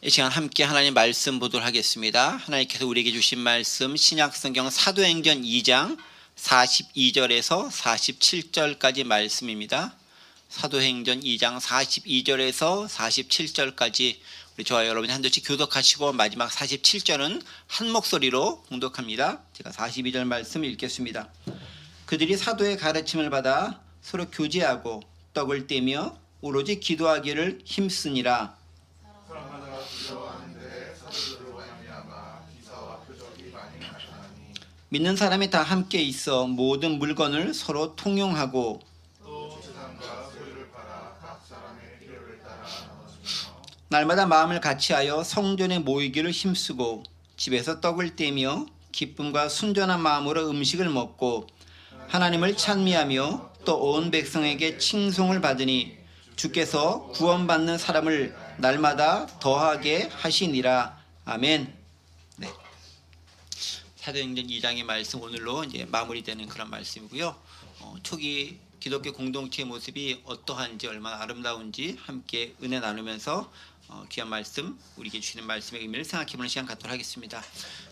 이 시간 함께 하나님 말씀 보도록 하겠습니다. 하나님께서 우리에게 주신 말씀 신약성경 사도행전 2장 42절에서 47절까지 말씀입니다. 사도행전 2장 42절에서 47절까지 우리 저와 여러분이 한 절씩 교독하시고 마지막 47절은 한 목소리로 공독합니다. 제가 42절 말씀 읽겠습니다. 그들이 사도의 가르침을 받아 서로 교제하고 떡을 떼며 오로지 기도하기를 힘쓰니라. 믿는 사람이 다 함께 있어 모든 물건을 서로 통용하고 날마다 마음을 같이하여 성전에 모이기를 힘쓰고 집에서 떡을 떼며 기쁨과 순전한 마음으로 음식을 먹고 하나님을 찬미하며 또 온 백성에게 칭송을 받으니 주께서 구원받는 사람을 날마다 더하게 하시니라. 아멘. 네. 사도행전 2장의 말씀 오늘로 이제 마무리되는 그런 말씀이고요. 초기 기독교 공동체의 모습이 어떠한지 얼마나 아름다운지 함께 은혜 나누면서 귀한 말씀 우리에게 주시는 말씀의 의미를 생각해보는 시간 갖도록 하겠습니다.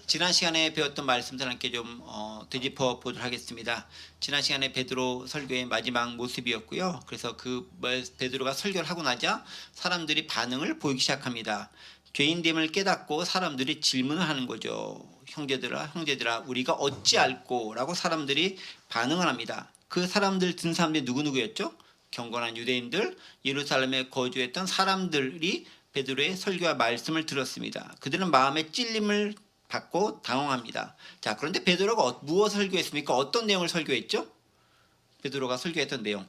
지난 시간에 배웠던 말씀들 함께 좀 되짚어 보도록 하겠습니다. 지난 시간에 베드로 설교의 마지막 모습이었고요. 그래서 그 베드로가 설교를 하고 나자 사람들이 반응을 보이기 시작합니다. 죄인됨을 깨닫고 사람들이 질문을 하는 거죠. 형제들아 우리가 어찌 알꼬? 라고 사람들이 반응을 합니다. 그 사람들 든 사람들이 누구였죠? 경건한 유대인들, 예루살렘에 거주했던 사람들이 베드로의 설교와 말씀을 들었습니다. 그들은 마음의 찔림을 받고 당황합니다. 자, 그런데 베드로가 무엇을 설교했습니까? 어떤 내용을 설교했죠? 베드로가 설교했던 내용.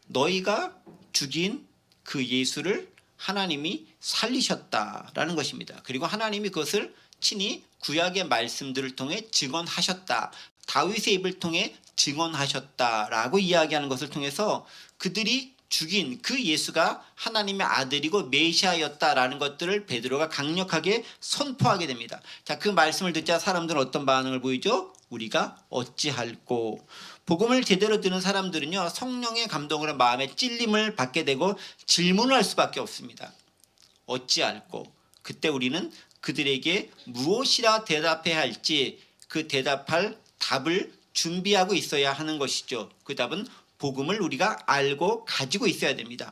너희가 죽인 그 예수를 하나님이 살리셨다라는 것입니다. 그리고 하나님이 그것을 친히 구약의 말씀들을 통해 증언하셨다. 다윗의 입을 통해 증언하셨다라고 이야기하는 것을 통해서 그들이 죽인 그 예수가 하나님의 아들이고 메시아였다라는 것들을 베드로가 강력하게 선포하게 됩니다. 자, 그 말씀을 듣자 사람들은 어떤 반응을 보이죠? 우리가 어찌할꼬? 복음을 제대로 듣는 사람들은요, 성령의 감동으로 마음의 찔림을 받게 되고 질문을 할 수밖에 없습니다. 어찌할꼬? 그때 우리는 그들에게 무엇이라 대답해야 할지 그 대답할 답을 준비하고 있어야 하는 것이죠. 그 답은 복음을 우리가 알고 가지고 있어야 됩니다.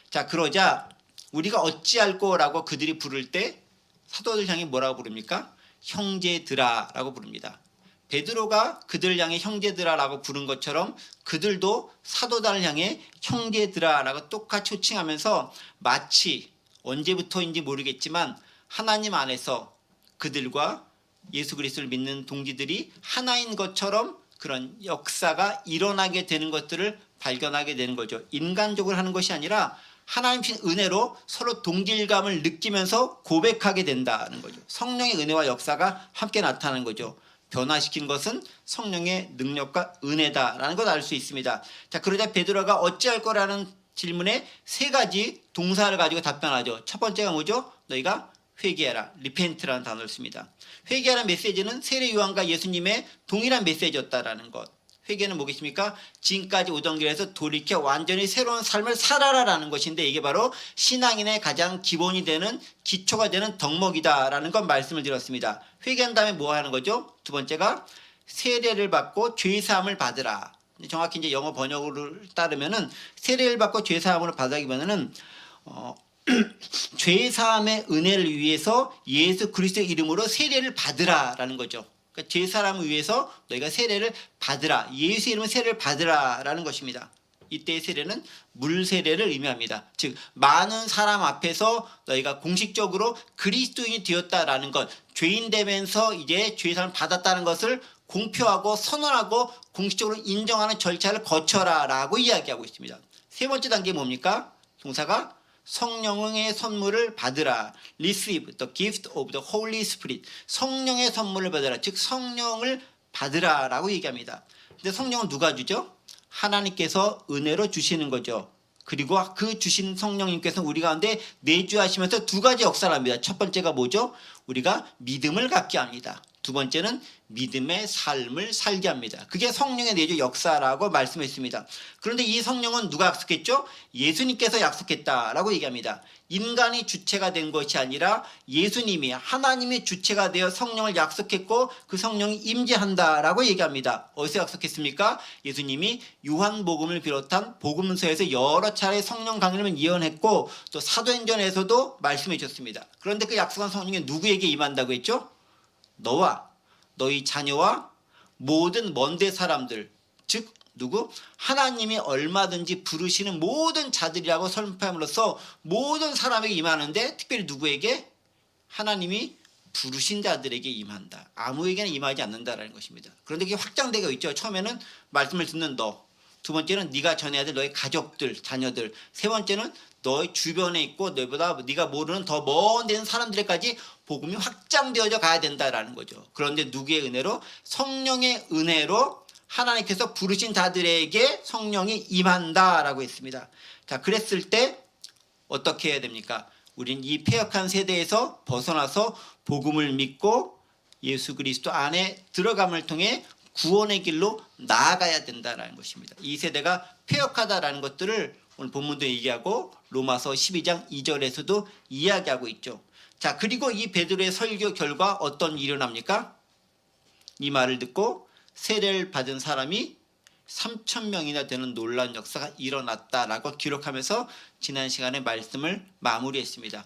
자, 그러자 우리가 어찌할꼬라고 그들이 부를 때 사도들 향해 뭐라고 부릅니까? 형제들아라고 부릅니다. 베드로가 그들을 향해 형제들아라고 부른 것처럼 그들도 사도단을 향해 형제들아라고 똑같이 호칭하면서 마치 언제부터인지 모르겠지만 하나님 안에서 그들과 예수 그리스도를 믿는 동지들이 하나인 것처럼 그런 역사가 일어나게 되는 것들을 발견하게 되는 거죠. 인간적으로 하는 것이 아니라 하나님 주신 은혜로 서로 동질감을 느끼면서 고백하게 된다는 거죠. 성령의 은혜와 역사가 함께 나타나는 거죠. 변화시킨 것은 성령의 능력과 은혜다라는 걸 알 수 있습니다. 자, 그러자 베드로가 어찌할 거라는 질문에 세 가지 동사를 가지고 답변하죠. 첫 번째가 뭐죠? 너희가 회개하라, 리펜트라는 단어를 씁니다. 회개하라는 메시지는 세례 요한과 예수님의 동일한 메시지였다라는 것. 회개는 뭐겠습니까? 지금까지 오던 길에서 돌이켜 완전히 새로운 삶을 살아라라는 것인데 이게 바로 신앙인의 가장 기본이 되는 기초가 되는 덕목이다라는 건 말씀을 드렸습니다. 회개한 다음에 뭐 하는 거죠? 두 번째가 세례를 받고 죄사함을 받으라. 정확히 이제 영어 번역을 따르면은 세례를 받고 죄사함을 받으기보다는 죄사함의 은혜를 위해서 예수 그리스도의 이름으로 세례를 받으라라는 거죠. 그러니까 죄사함을 위해서 너희가 세례를 받으라. 예수의 이름으로 세례를 받으라라는 것입니다. 이때의 세례는 물 세례를 의미합니다. 즉 많은 사람 앞에서 너희가 공식적으로 그리스도인이 되었다라는 것, 죄인 되면서 이제 죄사함을 받았다는 것을 공표하고 선언하고 공식적으로 인정하는 절차를 거쳐라라고 이야기하고 있습니다. 세 번째 단계 뭡니까? 동사가 성령의 선물을 받으라. Receive the gift of the Holy Spirit. 성령의 선물을 받으라. 즉 성령을 받으라라고 얘기합니다. 근데 성령은 누가 주죠? 하나님께서 은혜로 주시는 거죠. 그리고 그 주신 성령님께서 우리 가운데 내주하시면서 두 가지 역사를 합니다. 첫 번째가 뭐죠? 우리가 믿음을 갖게 합니다. 두 번째는 믿음의 삶을 살게 합니다. 그게 성령의 내주 역사라고 말씀했습니다. 그런데 이 성령은 누가 약속했죠? 예수님께서 약속했다라고 얘기합니다. 인간이 주체가 된 것이 아니라 예수님이 하나님이 주체가 되어 성령을 약속했고 그 성령이 임재한다라고 얘기합니다. 어디서 약속했습니까? 예수님이 요한복음을 비롯한 복음서에서 여러 차례 성령 강림을 예언했고 또 사도행전에서도 말씀해 주셨습니다. 그런데 그 약속한 성령이 누구에게 임한다고 했죠? 너와 너희 자녀와 모든 먼데 사람들, 즉 누구? 하나님이 얼마든지 부르시는 모든 자들이라고 선포함으로써 모든 사람에게 임하는데 특별히 누구에게? 하나님이 부르신 자들에게 임한다. 아무에게나 임하지 않는다라는 것입니다. 그런데 이게 확장되어 있죠. 처음에는 말씀을 듣는 너, 두 번째는 네가 전해야 될 너의 가족들, 자녀들, 세 번째는 너의 주변에 있고 너보다 네가 모르는 더 먼 데는 사람들에까지 복음이 확장되어져 가야 된다라는 거죠. 그런데 누구의 은혜로? 성령의 은혜로 하나님께서 부르신 자들에게 성령이 임한다라고 했습니다. 자, 그랬을 때 어떻게 해야 됩니까? 우린 이 패역한 세대에서 벗어나서 복음을 믿고 예수 그리스도 안에 들어감을 통해 구원의 길로 나아가야 된다라는 것입니다. 이 세대가 패역하다라는 것들을 오늘 본문도 얘기하고 로마서 12장 2절에서도 이야기하고 있죠. 자, 그리고 이 베드로의 설교 결과 어떤 일이 일어납니까? 이 말을 듣고 세례를 받은 사람이 3,000명이나 되는 놀라운 역사가 일어났다라고 기록하면서 지난 시간에 말씀을 마무리했습니다.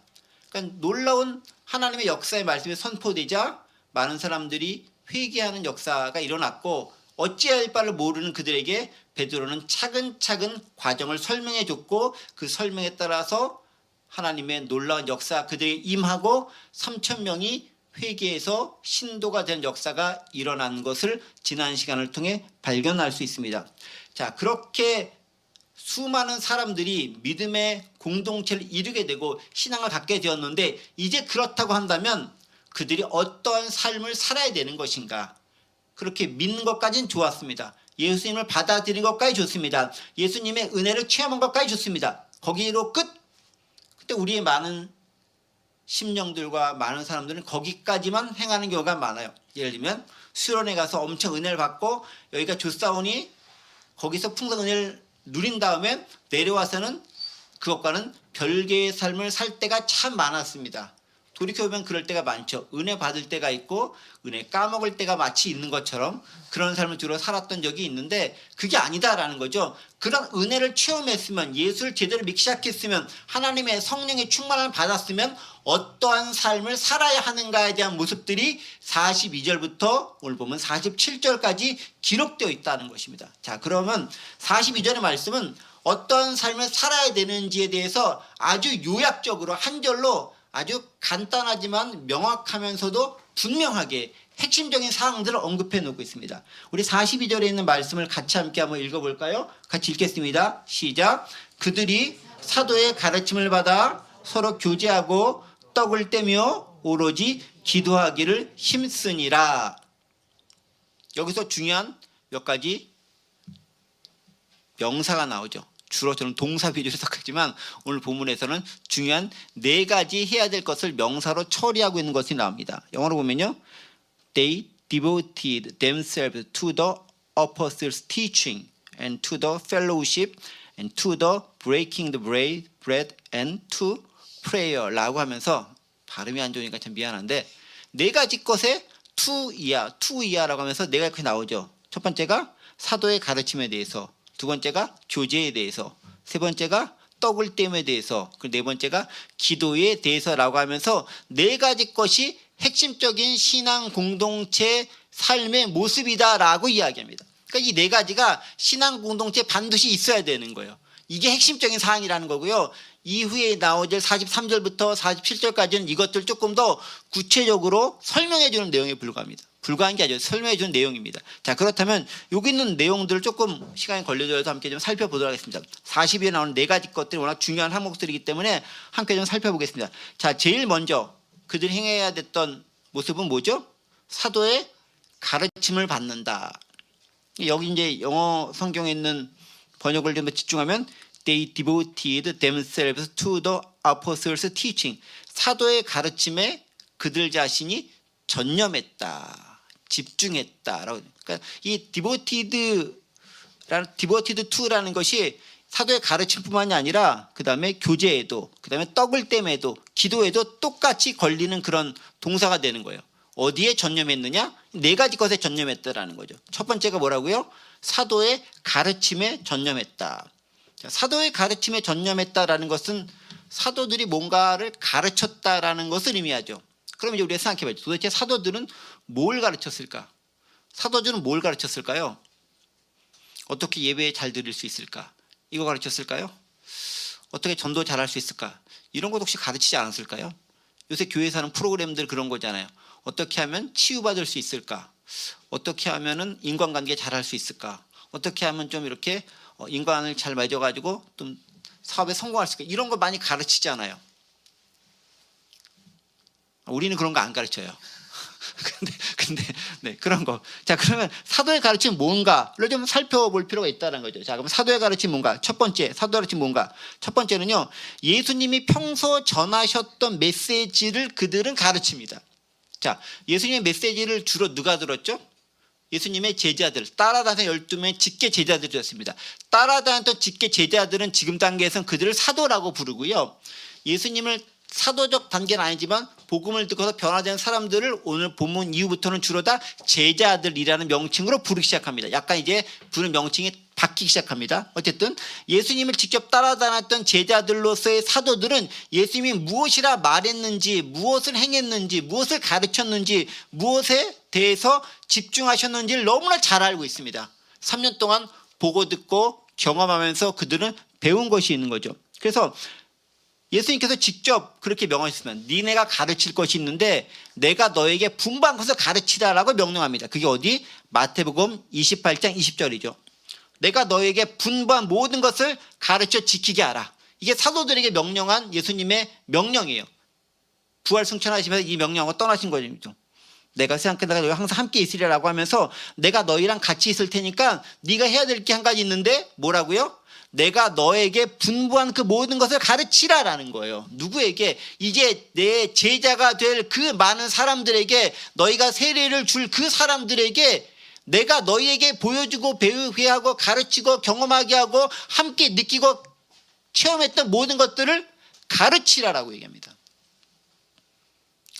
그러니까 놀라운 하나님의 역사의 말씀이 선포되자 많은 사람들이 회개하는 역사가 일어났고 어찌할 바를 모르는 그들에게 베드로는 차근차근 과정을 설명해 줬고 그 설명에 따라서 하나님의 놀라운 역사 그들에게 임하고 3,000명이 회개해서 신도가 된 역사가 일어난 것을 지난 시간을 통해 발견할 수 있습니다. 자, 그렇게 수많은 사람들이 믿음의 공동체를 이루게 되고 신앙을 갖게 되었는데 이제 그렇다고 한다면 그들이 어떠한 삶을 살아야 되는 것인가? 그렇게 믿는 것까지는 좋았습니다. 예수님을 받아들인 것까지 좋습니다. 예수님의 은혜를 체험한 것까지 좋습니다. 거기로 끝. 그때 우리의 많은 심령들과 많은 사람들은 거기까지만 행하는 경우가 많아요. 예를 들면 수련회 가서 엄청 은혜를 받고 여기가 좋사오니 거기서 풍성 은혜를 누린 다음에 내려와서는 그것과는 별개의 삶을 살 때가 참 많았습니다. 돌이켜보면 그럴 때가 많죠. 은혜 받을 때가 있고 은혜 까먹을 때가 마치 있는 것처럼 그런 삶을 주로 살았던 적이 있는데 그게 아니다라는 거죠. 그런 은혜를 체험했으면 예수를 제대로 믿기 시작했으면 하나님의 성령의 충만함을 받았으면 어떠한 삶을 살아야 하는가에 대한 모습들이 42절부터 오늘 보면 47절까지 기록되어 있다는 것입니다. 자, 그러면 42절의 말씀은 어떠한 삶을 살아야 되는지에 대해서 아주 요약적으로 한 절로 아주 간단하지만 명확하면서도 분명하게 핵심적인 사항들을 언급해 놓고 있습니다. 우리 42절에 있는 말씀을 같이 함께 한번 읽어볼까요? 같이 읽겠습니다. 시작. 그들이 사도의 가르침을 받아 서로 교제하고 떡을 떼며 오로지 기도하기를 힘쓰니라. 여기서 중요한 몇 가지 명사가 나오죠. 주로 저는 동사 위주로 해석하지만 오늘 본문에서는 중요한 4가지 해야 될 것을 명사로 처리하고 있는 것이 나옵니다. 영어로 보면요. They devoted themselves to the apostles' teaching and to the fellowship and to the breaking the bread and to prayer라고 하면서 발음이 안 좋으니까 참 미안한데 4가지 것에 to 이하라고 하면서 4가지 것이 나오죠. 첫 번째가 사도의 가르침에 대해서, 두 번째가 교제에 대해서, 세 번째가 떡을 떼임에 대해서, 그리고 네 번째가 기도에 대해서라고 하면서 4가지 것이 핵심적인 신앙 공동체 삶의 모습이다라고 이야기합니다. 그러니까 이 4가지가 신앙 공동체에 반드시 있어야 되는 거예요. 이게 핵심적인 사항이라는 거고요. 이후에 나오질 43절부터 47절까지는 이것들 조금 더 구체적으로 설명해 주는 내용에 불과합니다. 불과한 게 아니라 설명해 주는 내용입니다. 자, 그렇다면 여기 있는 내용들을 조금 시간이 걸려줘서 함께 좀 살펴보도록 하겠습니다. 40위에 나오는 4가지 것들이 워낙 중요한 항목들이기 때문에 함께 좀 살펴보겠습니다. 자, 제일 먼저 그들이 행해야 됐던 모습은 뭐죠? 사도의 가르침을 받는다. 여기 이제 영어 성경에 있는 번역을 좀 집중하면 They devoted themselves to the apostles' teaching. 사도의 가르침에 그들 자신이 전념했다. 집중했다라고. 그러니까 이 디보티드 투라는 것이 사도의 가르침뿐만이 아니라 그 다음에 교제에도, 그 다음에 떡을 땜에도, 기도에도 똑같이 걸리는 그런 동사가 되는 거예요. 어디에 전념했느냐? 네 가지 것에 전념했다라는 거죠. 첫 번째가 뭐라고요? 사도의 가르침에 전념했다. 자, 사도의 가르침에 전념했다라는 것은 사도들이 뭔가를 가르쳤다라는 것을 의미하죠. 그럼 이제 우리가 생각해봐야죠. 도대체 사도들은 뭘 가르쳤을까? 사도들은 뭘 가르쳤을까요? 어떻게 예배 잘 드릴 수 있을까? 이거 가르쳤을까요? 어떻게 전도 잘할 수 있을까? 이런 것 혹시 가르치지 않았을까요? 요새 교회에서 하는 프로그램들 그런 거잖아요. 어떻게 하면 치유받을 수 있을까? 어떻게 하면은 인간관계 잘할 수 있을까? 어떻게 하면 좀 이렇게 인간을 잘 맺어가지고 좀 사업에 성공할 수 있을까? 이런 거 많이 가르치잖아요. 우리는 그런 거 안 가르쳐요. 근데 네, 그런 거. 자, 그러면 사도의 가르침이 뭔가를 좀 살펴볼 필요가 있다는 거죠. 자, 그럼 사도의 가르침이 뭔가? 첫 번째, 사도의 가르침이 뭔가? 첫 번째는요, 예수님이 평소 전하셨던 메시지를 그들은 가르칩니다. 자, 예수님의 메시지를 주로 누가 들었죠? 예수님의 제자들, 따라다니는 12명의 직계 제자들이었습니다. 따라다녔던 직계 제자들은 지금 단계에서는 그들을 사도라고 부르고요. 예수님을 사도적 단계는 아니지만 복음을 듣고서 변화된 사람들을 오늘 본문 이후부터는 주로 다 제자들이라는 명칭으로 부르기 시작합니다. 약간 이제 부르는 명칭이 바뀌기 시작합니다. 어쨌든 예수님을 직접 따라다녔던 제자들로서의 사도들은 예수님이 무엇이라 말했는지, 무엇을 행했는지, 무엇을 가르쳤는지, 무엇에 대해서 집중하셨는지를 너무나 잘 알고 있습니다. 3년 동안 보고 듣고 경험하면서 그들은 배운 것이 있는 거죠. 그래서 예수님께서 직접 그렇게 명하셨으면 니네가 가르칠 것이 있는데 내가 너에게 분부한 것을 가르치라라고 명령합니다. 그게 어디? 마태복음 28장 20절이죠. 내가 너에게 분부한 모든 것을 가르쳐 지키게 하라. 이게 사도들에게 명령한 예수님의 명령이에요. 부활 승천하시면서 이 명령하고 떠나신 거죠. 내가 생각해 너희 항상 함께 있으리라고 하면서 내가 너희랑 같이 있을 테니까 네가 해야 될 게 한 가지 있는데 뭐라고요? 내가 너에게 분부한 그 모든 것을 가르치라라는 거예요. 누구에게? 이제 내 제자가 될 그 많은 사람들에게, 너희가 세례를 줄 그 사람들에게 내가 너희에게 보여주고 배우게 하고 가르치고 경험하게 하고 함께 느끼고 체험했던 모든 것들을 가르치라라고 얘기합니다.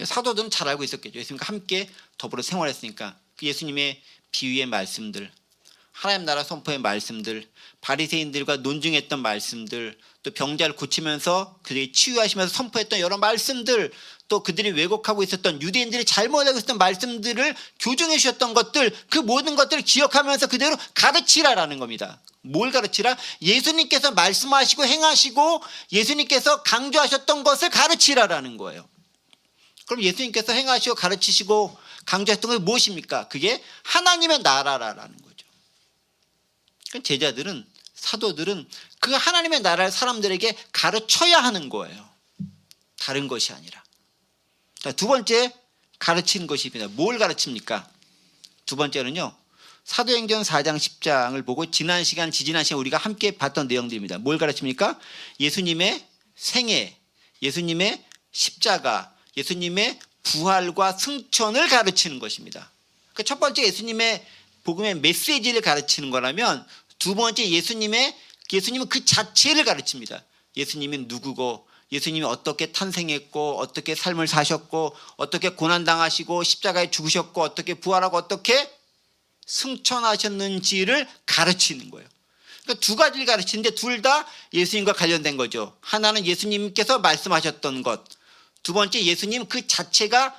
사도들은 잘 알고 있었겠죠. 예수님과 함께 더불어 생활했으니까. 그 예수님의 비유의 말씀들, 하나님 나라 선포의 말씀들, 바리새인들과 논증했던 말씀들, 또 병자를 고치면서 그들이 치유하시면서 선포했던 여러 말씀들, 또 그들이 왜곡하고 있었던 유대인들이 잘못 알고 있었던 말씀들을 교정해 주셨던 것들, 그 모든 것들을 기억하면서 그대로 가르치라라는 겁니다. 뭘 가르치라? 예수님께서 말씀하시고 행하시고 예수님께서 강조하셨던 것을 가르치라라는 거예요. 그럼 예수님께서 행하시고 가르치시고 강조했던 것이 무엇입니까? 그게 하나님의 나라라는 거죠. 제자들은, 사도들은 그 하나님의 나라를 사람들에게 가르쳐야 하는 거예요. 다른 것이 아니라. 자, 두 번째 가르치는 것입니다. 뭘 가르칩니까? 두 번째는요, 사도행전 4장 10장을 보고 지난 시간 우리가 함께 봤던 내용들입니다. 뭘 가르칩니까? 예수님의 생애, 예수님의 십자가, 예수님의 부활과 승천을 가르치는 것입니다. 첫 번째 예수님의 복음의 메시지를 가르치는 거라면, 두 번째 예수님은 그 자체를 가르칩니다. 예수님이 누구고, 예수님이 어떻게 탄생했고, 어떻게 삶을 사셨고, 어떻게 고난당하시고 십자가에 죽으셨고, 어떻게 부활하고 어떻게 승천하셨는지를 가르치는 거예요. 그러니까 두 가지를 가르치는데 둘 다 예수님과 관련된 거죠. 하나는 예수님께서 말씀하셨던 것, 두 번째 예수님 그 자체가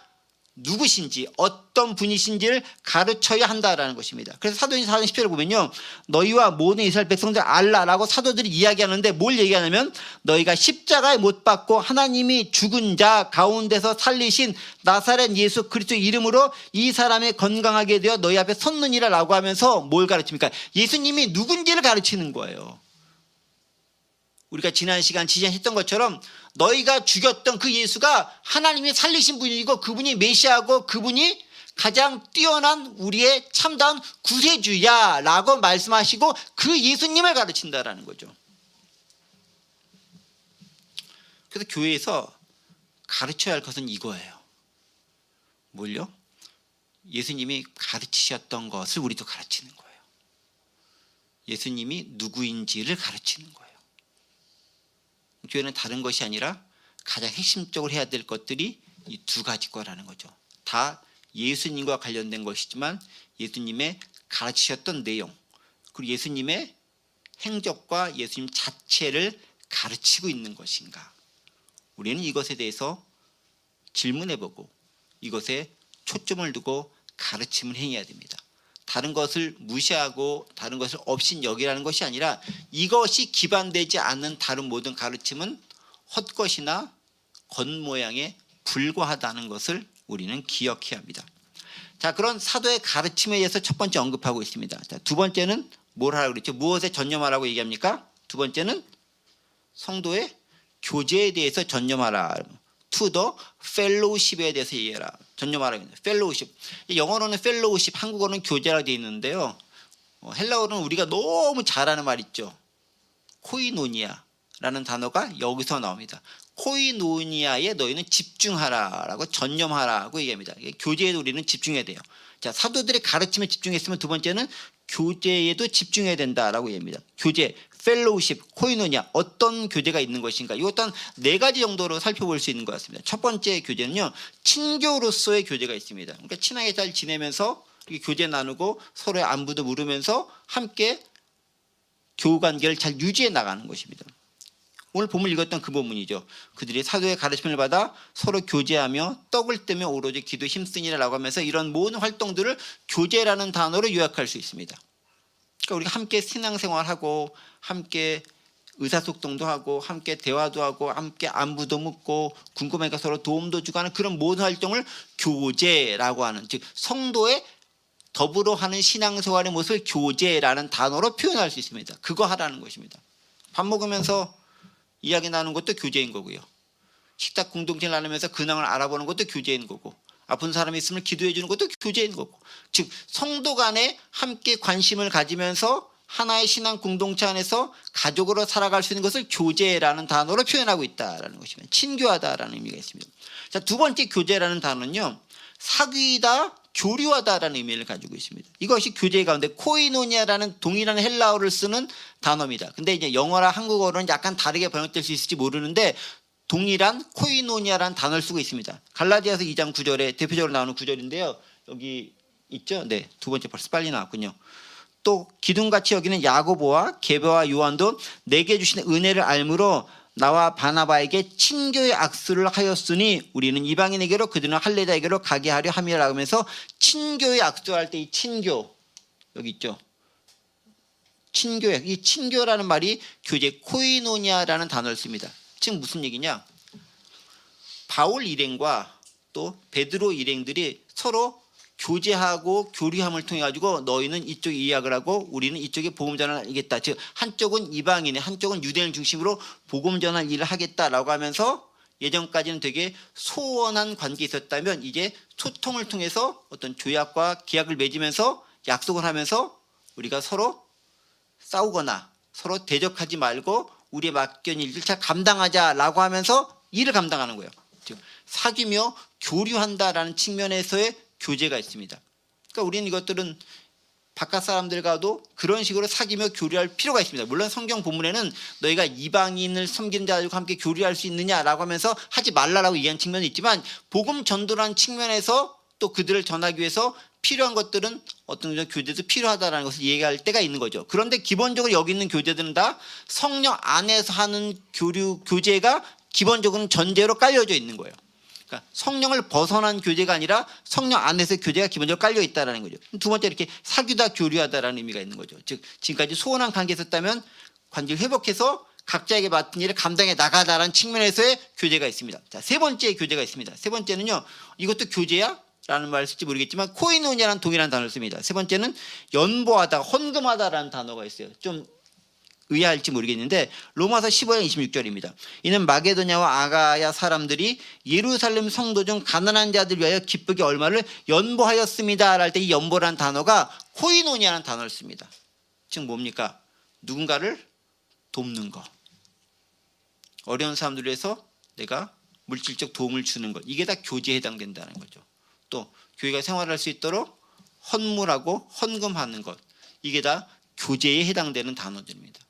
누구신지, 어떤 분이신지를 가르쳐야 한다라는 것입니다. 그래서 사도행전 4장 10절을 보면요, 너희와 모든 이스라엘 백성들 알라라고 사도들이 이야기하는데 뭘 얘기하냐면, 너희가 십자가에 못 박고 하나님이 죽은 자 가운데서 살리신 나사렛 예수 그리스도 이름으로 이 사람이 건강하게 되어 너희 앞에 섰느니라 라고 하면서 뭘 가르칩니까? 예수님이 누군지를 가르치는 거예요. 우리가 지난 시간 지지했던 것처럼 너희가 죽였던 그 예수가 하나님이 살리신 분이고 그분이 메시아고 그분이 가장 뛰어난 우리의 참다운 구세주야라고 말씀하시고 그 예수님을 가르친다라는 거죠. 그래서 교회에서 가르쳐야 할 것은 이거예요. 뭘요? 예수님이 가르치셨던 것을 우리도 가르치는 거예요. 예수님이 누구인지를 가르치는 거예요. 교회는 다른 것이 아니라 가장 핵심적으로 해야 될 것들이 이 두 가지 거라는 거죠. 다 예수님과 관련된 것이지만 예수님의 가르치셨던 내용, 그리고 예수님의 행적과 예수님 자체를 가르치고 있는 것인가. 우리는 이것에 대해서 질문해보고 이것에 초점을 두고 가르침을 행해야 됩니다. 다른 것을 무시하고 다른 것을 없인 여기라는 것이 아니라 이것이 기반되지 않는 다른 모든 가르침은 헛것이나 겉모양에 불과하다는 것을 우리는 기억해야 합니다. 자, 그런 사도의 가르침에 의해서 첫 번째 언급하고 있습니다. 자, 두 번째는 뭘 하라고 그랬죠? 무엇에 전념하라고 얘기합니까? 두 번째는 성도의 교제에 대해서 전념하라. To the fellowship에 대해서 얘기해라. 전념하라고 합니다. fellowship. 영어로는 fellowship, 한국어는 교제라고 되어 있는데요. 헬라어로는 우리가 너무 잘 아는 말 있죠. 코이노니아라는 단어가 여기서 나옵니다. 코이노니아에 너희는 집중하라라고 전념하라고 얘기합니다. 교제에도 우리는 집중해야 돼요. 자, 사도들의 가르침에 집중했으면 두 번째는 교제에도 집중해야 된다라고 얘기합니다. 교제, 펠로우십, 코이노니아, 어떤 교제가 있는 것인가. 이것도 한 네 가지 정도로 살펴볼 수 있는 것 같습니다. 첫 번째 교제는요, 친교로서의 교제가 있습니다. 그러니까 친하게 잘 지내면서 이렇게 교제 나누고 서로의 안부도 물으면서 함께 교우 관계를 잘 유지해 나가는 것입니다. 오늘 본문 읽었던 그 본문이죠. 그들이 사도의 가르침을 받아 서로 교제하며 떡을 떼며 오로지 기도 힘쓰니라라고 하면서 이런 모든 활동들을 교제라는 단어로 요약할 수 있습니다. 그러니까 우리가 함께 신앙생활하고 함께 의사소통도 하고 함께 대화도 하고 함께 안부도 묻고 궁금하니까 서로 도움도 주고 하는 그런 모든 활동을 교제라고 하는, 즉 성도의 더불어 하는 신앙생활의 모습을 교제라는 단어로 표현할 수 있습니다. 그거 하라는 것입니다. 밥 먹으면서 이야기 나누는 것도 교제인 거고요. 식탁 공동체를 나누면서 근황을 알아보는 것도 교제인 거고, 아픈 사람이 있으면 기도해 주는 것도 교제인 거고, 즉 성도 간에 함께 관심을 가지면서 하나의 신앙 공동체 안에서 가족으로 살아갈 수 있는 것을 교제라는 단어로 표현하고 있다라는 것입니다. 친교하다라는 의미가 있습니다. 자, 두 번째 교제라는 단어는요, 사귀다, 교류하다라는 의미를 가지고 있습니다. 이것이 교제 가운데 코이노니아라는 동일한 헬라어를 쓰는 단어입니다. 근데 이제 영어랑 한국어로는 약간 다르게 번역될 수 있을지 모르는데 동일한 코이노니아라는 단어를 쓰고 있습니다. 갈라디아서 2장 9절에 대표적으로 나오는 구절인데요. 여기 있죠? 네, 두 번째 벌써 빨리 나왔군요. 또 기둥같이 여기는 야고보와 게바와 요한도 내게 주신 은혜를 알므로 나와 바나바에게 친교의 악수를 하였으니 우리는 이방인에게로 그들은 할례자에게로 가게 하려 함이라 하면서 친교의 악수할 때 이 친교 여기 있죠. 친교의, 이 친교라는 말이 교제 코이노니아라는 단어를 씁니다. 즉 무슨 얘기냐? 바울 일행과 또 베드로 일행들이 서로 교제하고 교류함을 통해 가지고 너희는 이쪽에 이야기를 하고 우리는 이쪽에 복음 전환을 하겠다. 즉 한쪽은 이방인에 한쪽은 유대인을 중심으로 복음 전환 일을 하겠다라고 하면서 예전까지는 되게 소원한 관계에 있었다면 이제 소통을 통해서 어떤 조약과 계약을 맺으면서 약속을 하면서 우리가 서로 싸우거나 서로 대적하지 말고 우리의 맡겨진 일을 잘 감당하자라고 하면서 일을 감당하는 거예요. 즉 사귀며 교류한다라는 측면에서의 교제가 있습니다. 그러니까 우리는 이것들은 바깥 사람들과도 그런 식으로 사귀며 교류할 필요가 있습니다. 물론 성경 본문에는 너희가 이방인을 섬기는 자들과 함께 교류할 수 있느냐라고 하면서 하지 말라라고 얘기한 측면이 있지만 복음 전도라는 측면에서 또 그들을 전하기 위해서 필요한 것들은 어떤 교제도 필요하다는 것을 얘기할 때가 있는 거죠. 그런데 기본적으로 여기 있는 교제들은 다 성령 안에서 하는 교제가 기본적으로는 전제로 깔려져 있는 거예요. 그러니까 성령을 벗어난 교제가 아니라 성령 안에서 교제가 기본적으로 깔려 있다는 거죠. 두 번째 이렇게 사귀다 교류하다라는 의미가 있는 거죠. 즉 지금까지 소원한 관계에 있었다면 관계를 회복해서 각자에게 맡은 일을 감당해 나가다라는 측면에서의 교제가 있습니다. 자, 세 번째 교제가 있습니다. 세 번째는요, 이것도 교제야? 라는 말을 쓸지 모르겠지만 코이노니아라는 동일한 단어를 씁니다. 세 번째는 연보하다, 헌금하다라는 단어가 있어요. 좀 의아할지 모르겠는데 로마서 15장 26절입니다. 이는 마게도냐와 아가야 사람들이 예루살렘 성도 중 가난한 자들 위하여 기쁘게 얼마를 연보하였습니다 할 때 이 연보라는 단어가 코이노니아라는 단어를 씁니다. 즉 뭡니까? 누군가를 돕는 것, 어려운 사람들을 위해서 내가 물질적 도움을 주는 것, 이게 다 교제에 해당된다는 거죠. 또 교회가 생활할 수 있도록 헌물하고 헌금하는 것, 이게 다 교제에 해당되는 단어들입니다.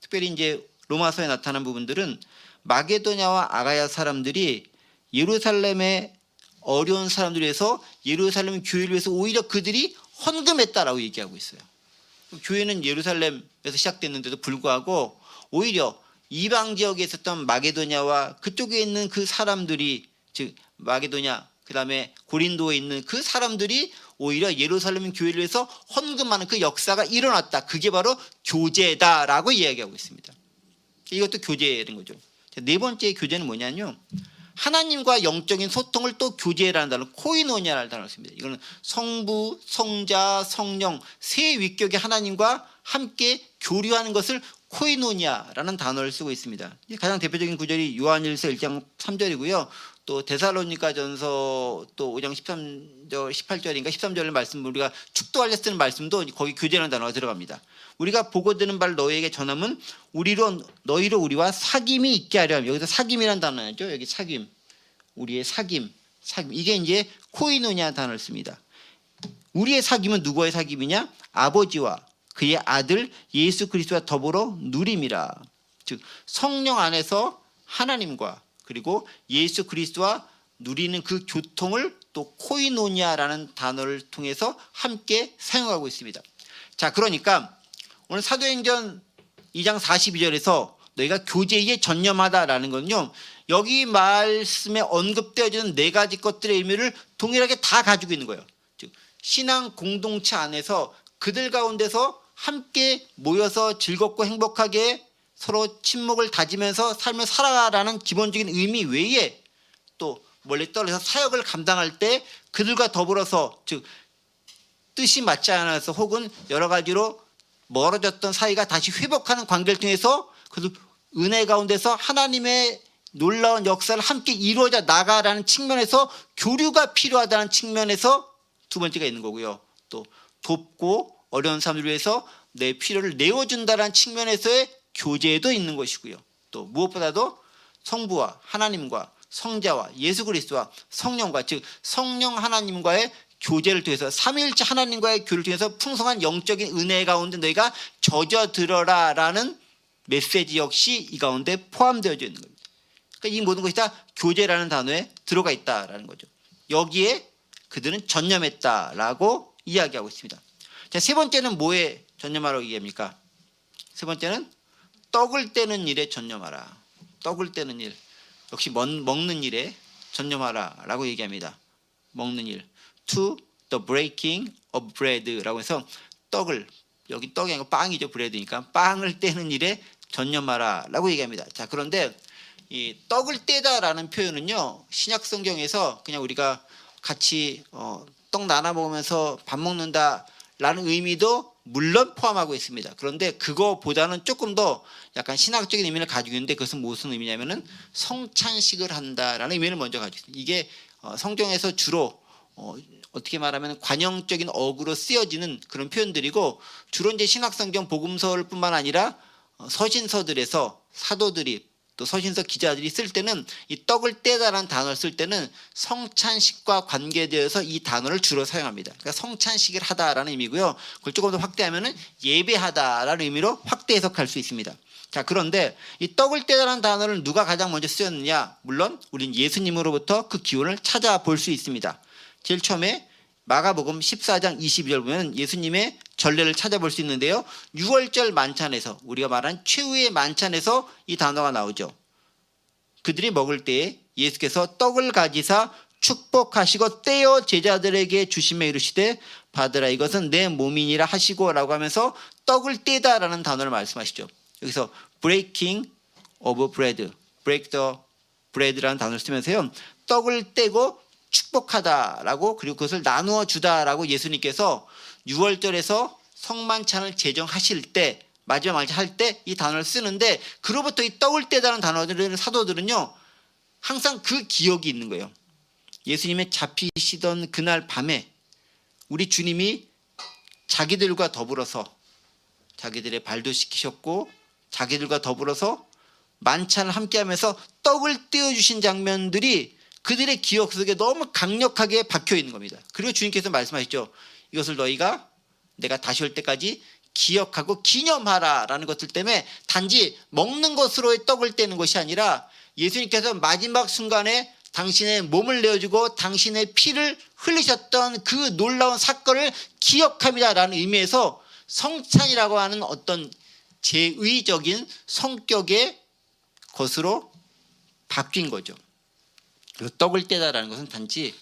특별히 이제 로마서에 나타난 부분들은 마게도냐와 아가야 사람들이 예루살렘의 어려운 사람들 위해서 예루살렘 교회를 위해서 오히려 그들이 헌금했다라고 얘기하고 있어요. 교회는 예루살렘에서 시작됐는데도 불구하고 오히려 이방 지역에 있었던 마게도냐와 그쪽에 있는 그 사람들이, 즉 마게도냐 그다음에 고린도에 있는 그 사람들이 오히려 예루살렘 교회를 위해서 헌금하는 그 역사가 일어났다. 그게 바로 교제다라고 이야기하고 있습니다. 이것도 교제라는 거죠. 네 번째 교제는 뭐냐면요, 하나님과 영적인 소통을 또 교제라는 단어, 코이노니아라는 단어를 씁니다. 이거는 성부, 성자, 성령 세 위격의 하나님과 함께 교류하는 것을 코이노니아라는 단어를 쓰고 있습니다. 가장 대표적인 구절이 요한일서 1장 3절이고요. 또 데살로니가전서 또 5장 13절, 18절인가 13절의 말씀, 우리가 축도할 때 쓰는 말씀도 거기 교제라는 단어가 들어갑니다. 우리가 보고 들은 바를 너희에게 전함은 너희로 우리와 사귐이 있게 하려 함. 여기서 사귐이라는 단어죠. 여기 사귐, 우리의 사귐. 이게 이제 코이노니아 단어를 씁니다. 우리의 사귐은 누구의 사귐이냐? 아버지와 그의 아들 예수 그리스도와 더불어 누림이라. 즉 성령 안에서 하나님과 그리고 예수 그리스도와 누리는 그 교통을 또 코이노니아라는 단어를 통해서 함께 사용하고 있습니다. 자, 그러니까 오늘 사도행전 2장 42절에서 너희가 교제에 전념하다라는 건요, 여기 말씀에 언급되어지는 네 가지 것들의 의미를 동일하게 다 가지고 있는 거예요. 즉 신앙 공동체 안에서 그들 가운데서 함께 모여서 즐겁고 행복하게 서로 친목을 다지면서 삶을 살아가라는 기본적인 의미 외에 또 멀리 떨어져서 사역을 감당할 때 그들과 더불어서, 즉 뜻이 맞지 않아서 혹은 여러 가지로 멀어졌던 사이가 다시 회복하는 관계를 통해서 그 은혜 가운데서 하나님의 놀라운 역사를 함께 이루어져 나가라는 측면에서 교류가 필요하다는 측면에서 두 번째가 있는 거고요. 또 돕고 어려운 사람들을 위해서 내 필요를 내어준다는 측면에서의 교제도 있는 것이고요. 또 무엇보다도 성부와 하나님과 성자와 예수 그리스도와 성령과, 즉 성령 하나님과의 교제를 통해서 삼위일체 하나님과의 교류를 통해서 풍성한 영적인 은혜 가운데 너희가 젖어들어라 라는 메시지 역시 이 가운데 포함되어 있는 겁니다. 그러니까 이 모든 것이 다 교제라는 단어에 들어가 있다라는 거죠. 여기에 그들은 전념했다라고 이야기하고 있습니다. 자, 세 번째는 뭐에 전념하라고 얘기합니까? 세 번째는 떡을 떼는 일에 전념하라. 떡을 떼는 일, 역시 먹는 일에 전념하라 라고 얘기합니다. 먹는 일, to the breaking of bread라고 해서 떡을, 여기 떡이 아니고 빵이죠, 브레드니까 빵을 떼는 일에 전념하라 라고 얘기합니다. 자, 그런데 이 떡을 떼다라는 표현은요, 신약 성경에서 그냥 우리가 같이 떡 나눠 먹으면서 밥 먹는다 라는 의미도 물론 포함하고 있습니다. 그런데 그거보다는 조금 더 약간 신학적인 의미를 가지고 있는데, 그것은 무슨 의미냐면은 성찬식을 한다라는 의미를 먼저 가지고 있습니다. 이게 성경에서 주로 어떻게 말하면 관용적인 어구로 쓰여지는 그런 표현들이고, 주로 이제 신학성경 복음서를 뿐만 아니라 서신서들에서 사도들이 또 서신서 기자들이 쓸 때는 이 떡을 떼다라는 단어를 쓸 때는 성찬식과 관계되어서 이 단어를 주로 사용합니다. 그러니까 성찬식을 하다라는 의미고요. 그걸 조금 더 확대하면은 예배하다라는 의미로 확대 해석할 수 있습니다. 자, 그런데 이 떡을 떼다라는 단어를 누가 가장 먼저 쓰였느냐? 물론 우린 예수님으로부터 그 기원을 찾아볼 수 있습니다. 제일 처음에 마가복음 14장 22절 보면 예수님의 전례를 찾아볼 수 있는데요. 6월절 만찬에서, 우리가 말한 최후의 만찬에서 이 단어가 나오죠. 그들이 먹을 때에 예수께서 떡을 가지사 축복하시고 떼어 제자들에게 주시며 이르시되 받으라, 이것은 내 몸이니라 하시고 라고 하면서 떡을 떼다라는 단어를 말씀하시죠. 여기서 breaking of bread, break the bread라는 단어를 쓰면서요, 떡을 떼고 축복하다라고, 그리고 그것을 나누어 주다라고 예수님께서 6월절에서 성만찬을 제정하실 때, 마지막 만찬 할 때 이 단어를 쓰는데, 그로부터 이 떡을 떼다는 단어들은 사도들은요 항상 그 기억이 있는 거예요. 예수님의 잡히시던 그날 밤에 우리 주님이 자기들과 더불어서 자기들의 발도 씻기셨고 자기들과 더불어서 만찬을 함께하면서 떡을 떼어주신 장면들이 그들의 기억 속에 너무 강력하게 박혀 있는 겁니다. 그리고 주님께서 말씀하셨죠. 이것을 너희가 내가 다시 올 때까지 기억하고 기념하라라는 것들 때문에 단지 먹는 것으로의 떡을 떼는 것이 아니라 예수님께서 마지막 순간에 당신의 몸을 내어주고 당신의 피를 흘리셨던 그 놀라운 사건을 기억합니다라는 의미에서 성찬이라고 하는 어떤 제의적인 성격의 것으로 바뀐 거죠. 그리고 떡을 떼다라는 것은 단지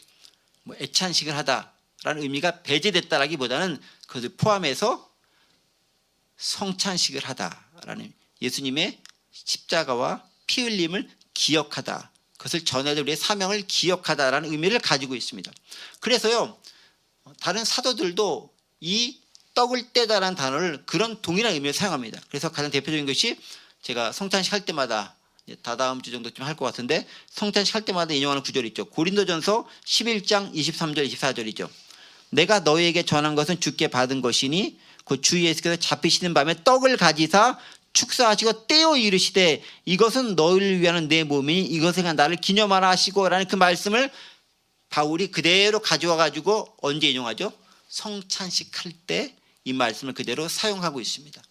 뭐 애찬식을 하다라는 의미가 배제됐다라기보다는 그것을 포함해서 성찬식을 하다라는 예수님의 십자가와 피 흘림을 기억하다, 그것을 전해들 우리의 사명을 기억하다라는 의미를 가지고 있습니다. 그래서요, 다른 사도들도 이 떡을 떼다라는 단어를 그런 동일한 의미로 사용합니다. 그래서 가장 대표적인 것이 제가 성찬식 할 때마다 다다음 주 정도쯤 할 것 같은데 성찬식 할 때마다 인용하는 구절이 있죠. 고린도전서 11장 23절 24절이죠. 내가 너희에게 전한 것은 주께 받은 것이니 그 주 예수께서 잡히시는 밤에 떡을 가지사 축사하시고 떼어 이르시되 이것은 너희를 위하는 내 몸이니 이것을 나를 기념하라 하시고 라는 그 말씀을 바울이 그대로 가져와 가지고 언제 인용하죠? 성찬식 할 때 이 말씀을 그대로 사용하고 있습니다.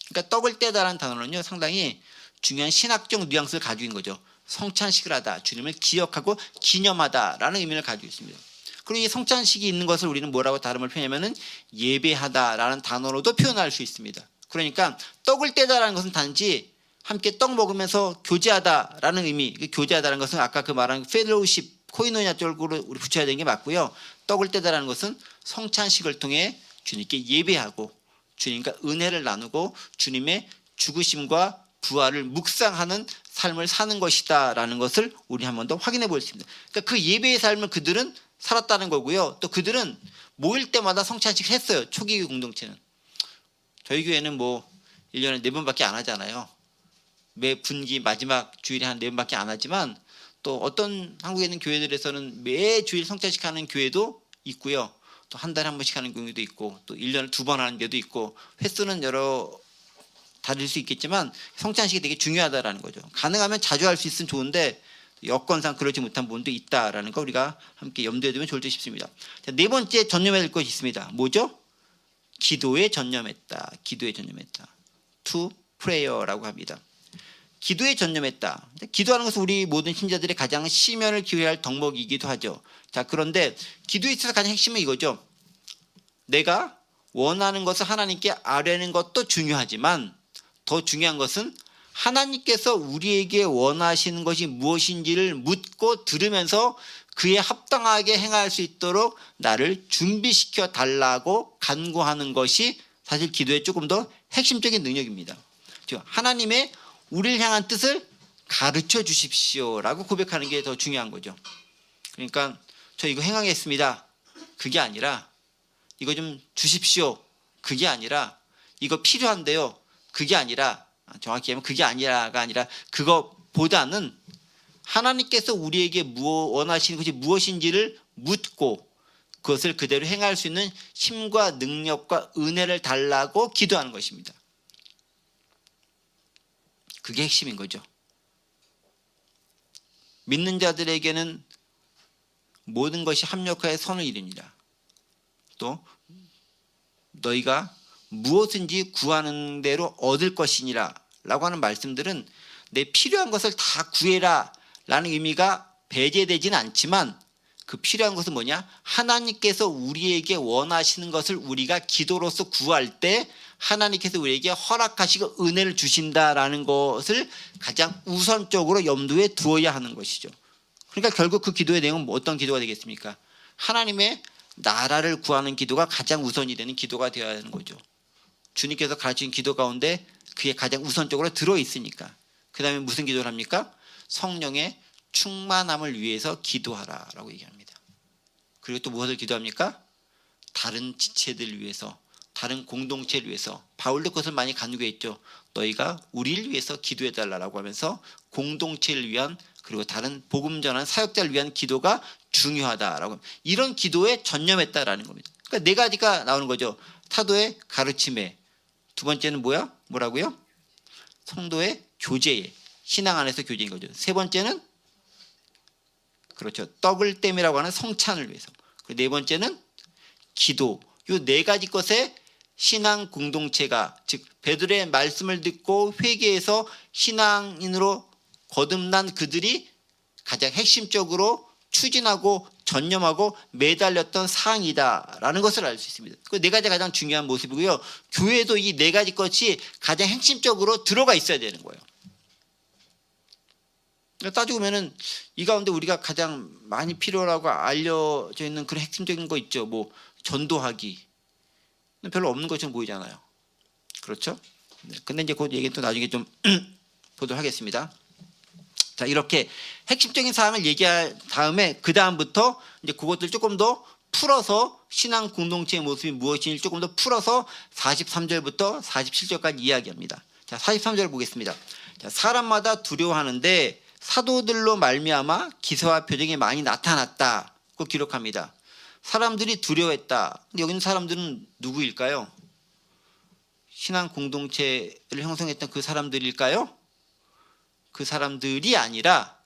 그러니까 떡을 떼다라는 단어는요, 상당히 중요한 신학적 뉘앙스를 가지고 있는 거죠. 성찬식을 하다, 주님을 기억하고 기념하다라는 의미를 가지고 있습니다. 그리고 이 성찬식이 있는 것을 우리는 뭐라고 다름을 표현하면은 예배하다라는 단어로도 표현할 수 있습니다. 그러니까 떡을 떼다라는 것은 단지 함께 떡 먹으면서 교제하다라는 의미, 교제하다라는 것은 아까 그 말한 펠로우십, 코이노냐 쪽으로 우리 붙여야 되는 게 맞고요. 떡을 떼다라는 것은 성찬식을 통해 주님께 예배하고 주님과 은혜를 나누고 주님의 죽으심과 부활을 묵상하는 삶을 사는 것이다라는 것을 우리 한 번 더 확인해 볼 수 있습니다. 그러니까 그 예배의 삶을 그들은 살았다는 거고요. 또 그들은 모일 때마다 성찬식을 했어요. 초기 공동체는. 저희 교회는 뭐 1년에 4번밖에 안 하잖아요. 매 분기 마지막 주일에 한 4번밖에 안 하지만 또 어떤 한국에 있는 교회들에서는 매 주일 성찬식 하는 교회도 있고요. 또 한 달에 한 번씩 하는 경우도 있고 또 1년에 2번 하는 데도 있고 횟수는 여러 다를 수 있겠지만 성찬식이 되게 중요하다라는 거죠. 가능하면 자주 할 수 있으면 좋은데 여건상 그러지 못한 부분도 있다라는 거 우리가 함께 염두에 두면 좋을 듯 싶습니다. 자, 네 번째 전념해야 될 것이 있습니다. 뭐죠? 기도에 전념했다. 기도에 전념했다. To prayer라고 합니다. 기도에 전념했다. 기도하는 것은 우리 모든 신자들의 가장 시면을 기울여야 할 덕목이기도 하죠. 자, 그런데 기도에 있어서 가장 핵심은 이거죠. 내가 원하는 것을 하나님께 아뢰는 것도 중요하지만 더 중요한 것은 하나님께서 우리에게 원하시는 것이 무엇인지를 묻고 들으면서 그에 합당하게 행할 수 있도록 나를 준비시켜 달라고 간구하는 것이 사실 기도의 조금 더 핵심적인 능력입니다. 즉 하나님의 우리를 향한 뜻을 가르쳐 주십시오라고 고백하는 게 더 중요한 거죠. 그러니까 저 이거 행하겠습니다. 그게 아니라 이거 좀 주십시오. 그게 아니라 이거 필요한데요. 그게 아니라 정확히 하면 그게 아니라가 아니라 그것보다는 하나님께서 우리에게 원하시는 것이 무엇인지를 묻고 그것을 그대로 행할 수 있는 힘과 능력과 은혜를 달라고 기도하는 것입니다. 그게 핵심인 거죠. 믿는 자들에게는 모든 것이 합력하여 선을 이루니라. 또 너희가 무엇인지 구하는 대로 얻을 것이니라 라고 하는 말씀들은 내 필요한 것을 다 구해라 라는 의미가 배제되지는 않지만 그 필요한 것은 뭐냐? 하나님께서 우리에게 원하시는 것을 우리가 기도로서 구할 때 하나님께서 우리에게 허락하시고 은혜를 주신다라는 것을 가장 우선적으로 염두에 두어야 하는 것이죠. 그러니까 결국 그 기도의 내용은 어떤 기도가 되겠습니까? 하나님의 나라를 구하는 기도가 가장 우선이 되는 기도가 되어야 하는 거죠. 주님께서 가르친 기도 가운데 그게 가장 우선적으로 들어있으니까. 그 다음에 무슨 기도를 합니까? 성령의 충만함을 위해서 기도하라라고 얘기합니다. 그리고 또 무엇을 기도합니까? 다른 지체들을 위해서, 다른 공동체를 위해서. 바울도 그것을 많이 간구했죠. 너희가 우리를 위해서 기도해달라고 하면서 공동체를 위한 그리고 다른 복음 전하는 사역자를 위한 기도가 중요하다라고. 이런 기도에 전념했다라는 겁니다. 그러니까 네 가지가 나오는 거죠. 타도의 가르침에, 두 번째는 뭐라고요? 성도의 교제에, 신앙 안에서 교제인 거죠. 세 번째는 그렇죠. 떡을 땜이라고 하는 성찬을 위해서. 네 번째는 기도. 이 네 가지 것에 신앙 공동체가, 즉 베드로의 말씀을 듣고 회개해서 신앙인으로 거듭난 그들이 가장 핵심적으로 추진하고 전념하고 매달렸던 사항이다라는 것을 알 수 있습니다. 그 네 가지가 가장 중요한 모습이고요. 교회도 이 네 가지 것이 가장 핵심적으로 들어가 있어야 되는 거예요. 따지고 보면은 이 가운데 우리가 가장 많이 필요하고 알려져 있는 그런 핵심적인 거 있죠. 뭐 전도하기. 별로 없는 것처럼 보이잖아요. 그렇죠? 네. 근데 이제 그 얘기는 또 나중에 좀 보도록 하겠습니다. 자, 이렇게 핵심적인 사항을 얘기할 다음에 그 다음부터 이제 그것들 조금 더 풀어서 신앙 공동체의 모습이 무엇인지 조금 더 풀어서 43절부터 47절까지 이야기합니다. 자, 43절 보겠습니다. 자, 사람마다 두려워하는데 사도들로 말미암아 기세와 표적이 많이 나타났다. 그 기록합니다. 사람들이 두려워했다. 근데 여기 있는 사람들은 누구일까요? 신앙 공동체를 형성했던 그 사람들일까요? 그 사람들이 아니라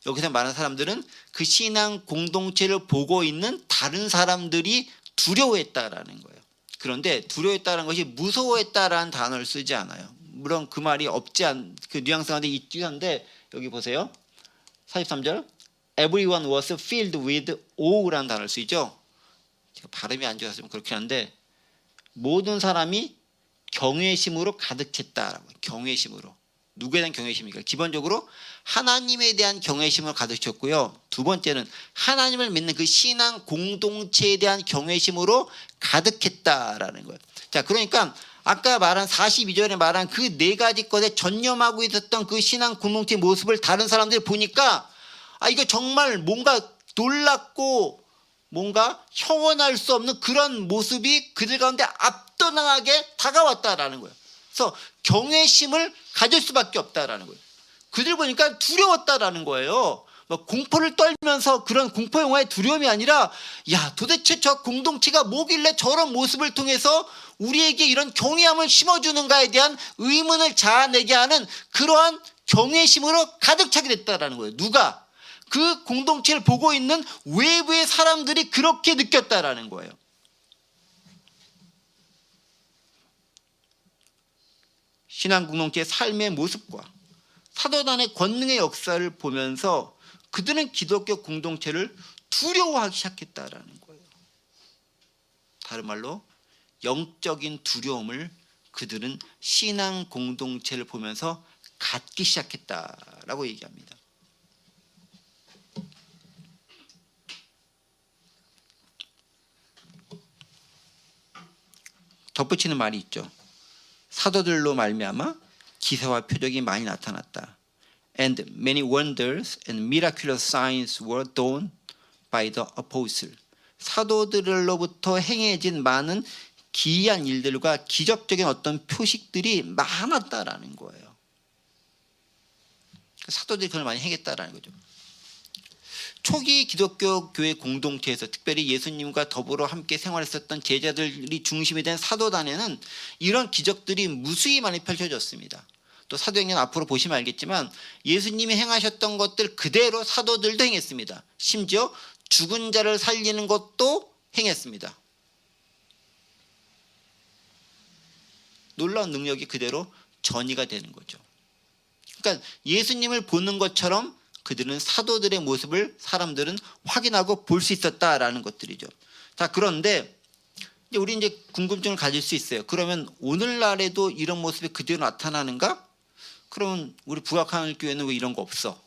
여기서 말하는 사람들은 그 신앙 공동체를 보고 있는 다른 사람들이 두려워했다라는 거예요. 그런데 두려워했다는 것이 무서워했다라는 단어를 쓰지 않아요. 물론 그 말이 없지 않, 그 뉘앙스가 있긴 한데 여기 보세요. 43절. Everyone was filled with aw라는 단어를 쓰죠. 제가 발음이 안 좋아서 좀 그렇긴 한데 모든 사람이 경외심으로 가득 찼다라고. 경외심으로. 누구에 대한 경외심입니까? 기본적으로 하나님에 대한 경외심으로 가득 찼고요. 두 번째는 하나님을 믿는 그 신앙 공동체에 대한 경외심으로 가득했다라는 거예요. 자, 그러니까 아까 말한 42절에 말한 그 네 가지 것에 전념하고 있었던 그 신앙 공동체의 모습을 다른 사람들이 보니까 이거 정말 뭔가 놀랍고 뭔가 형언할 수 없는 그런 모습이 그들 가운데 압도당하게 다가왔다라는 거예요. 그래서 경외심을 가질 수밖에 없다라는 거예요. 그들 보니까 두려웠다라는 거예요. 공포를 떨면서 그런 공포 영화의 두려움이 아니라 야, 도대체 저 공동체가 뭐길래 저런 모습을 통해서 우리에게 이런 경외함을 심어주는가에 대한 의문을 자아내게 하는 그러한 경외심으로 가득 차게 됐다라는 거예요. 누가? 그 공동체를 보고 있는 외부의 사람들이 그렇게 느꼈다라는 거예요. 신앙 공동체의 삶의 모습과 사도단의 권능의 역사를 보면서 그들은 기독교 공동체를 두려워하기 시작했다라는 거예요. 다른 말로 영적인 두려움을 그들은 신앙 공동체를 보면서 갖기 시작했다라고 얘기합니다. 덧붙이는 말이 있죠. 사도들로 말미암아 기사와 표적이 많이 나타났다. And many wonders and miraculous signs were done by the apostles. 사도들로부터 행해진 많은 기이한 일들과 기적적인 어떤 표식들이 많았다라는 거예요. 사도들이 그걸 많이 행했다라는 거죠. 초기 기독교 교회 공동체에서 특별히 예수님과 더불어 함께 생활했었던 제자들이 중심이 된 사도단에는 이런 기적들이 무수히 많이 펼쳐졌습니다. 또 사도행전 앞으로 보시면 알겠지만 예수님이 행하셨던 것들 그대로 사도들도 행했습니다. 심지어 죽은 자를 살리는 것도 행했습니다. 놀라운 능력이 그대로 전이가 되는 거죠. 그러니까 예수님을 보는 것처럼 그들은 사도들의 모습을 사람들은 확인하고 볼 수 있었다라는 것들이죠. 자, 그런데 우리 이제 궁금증을 가질 수 있어요. 그러면 오늘날에도 이런 모습이 그대로 나타나는가? 그러면 우리 부각하늘교회는 왜 이런 거 없어?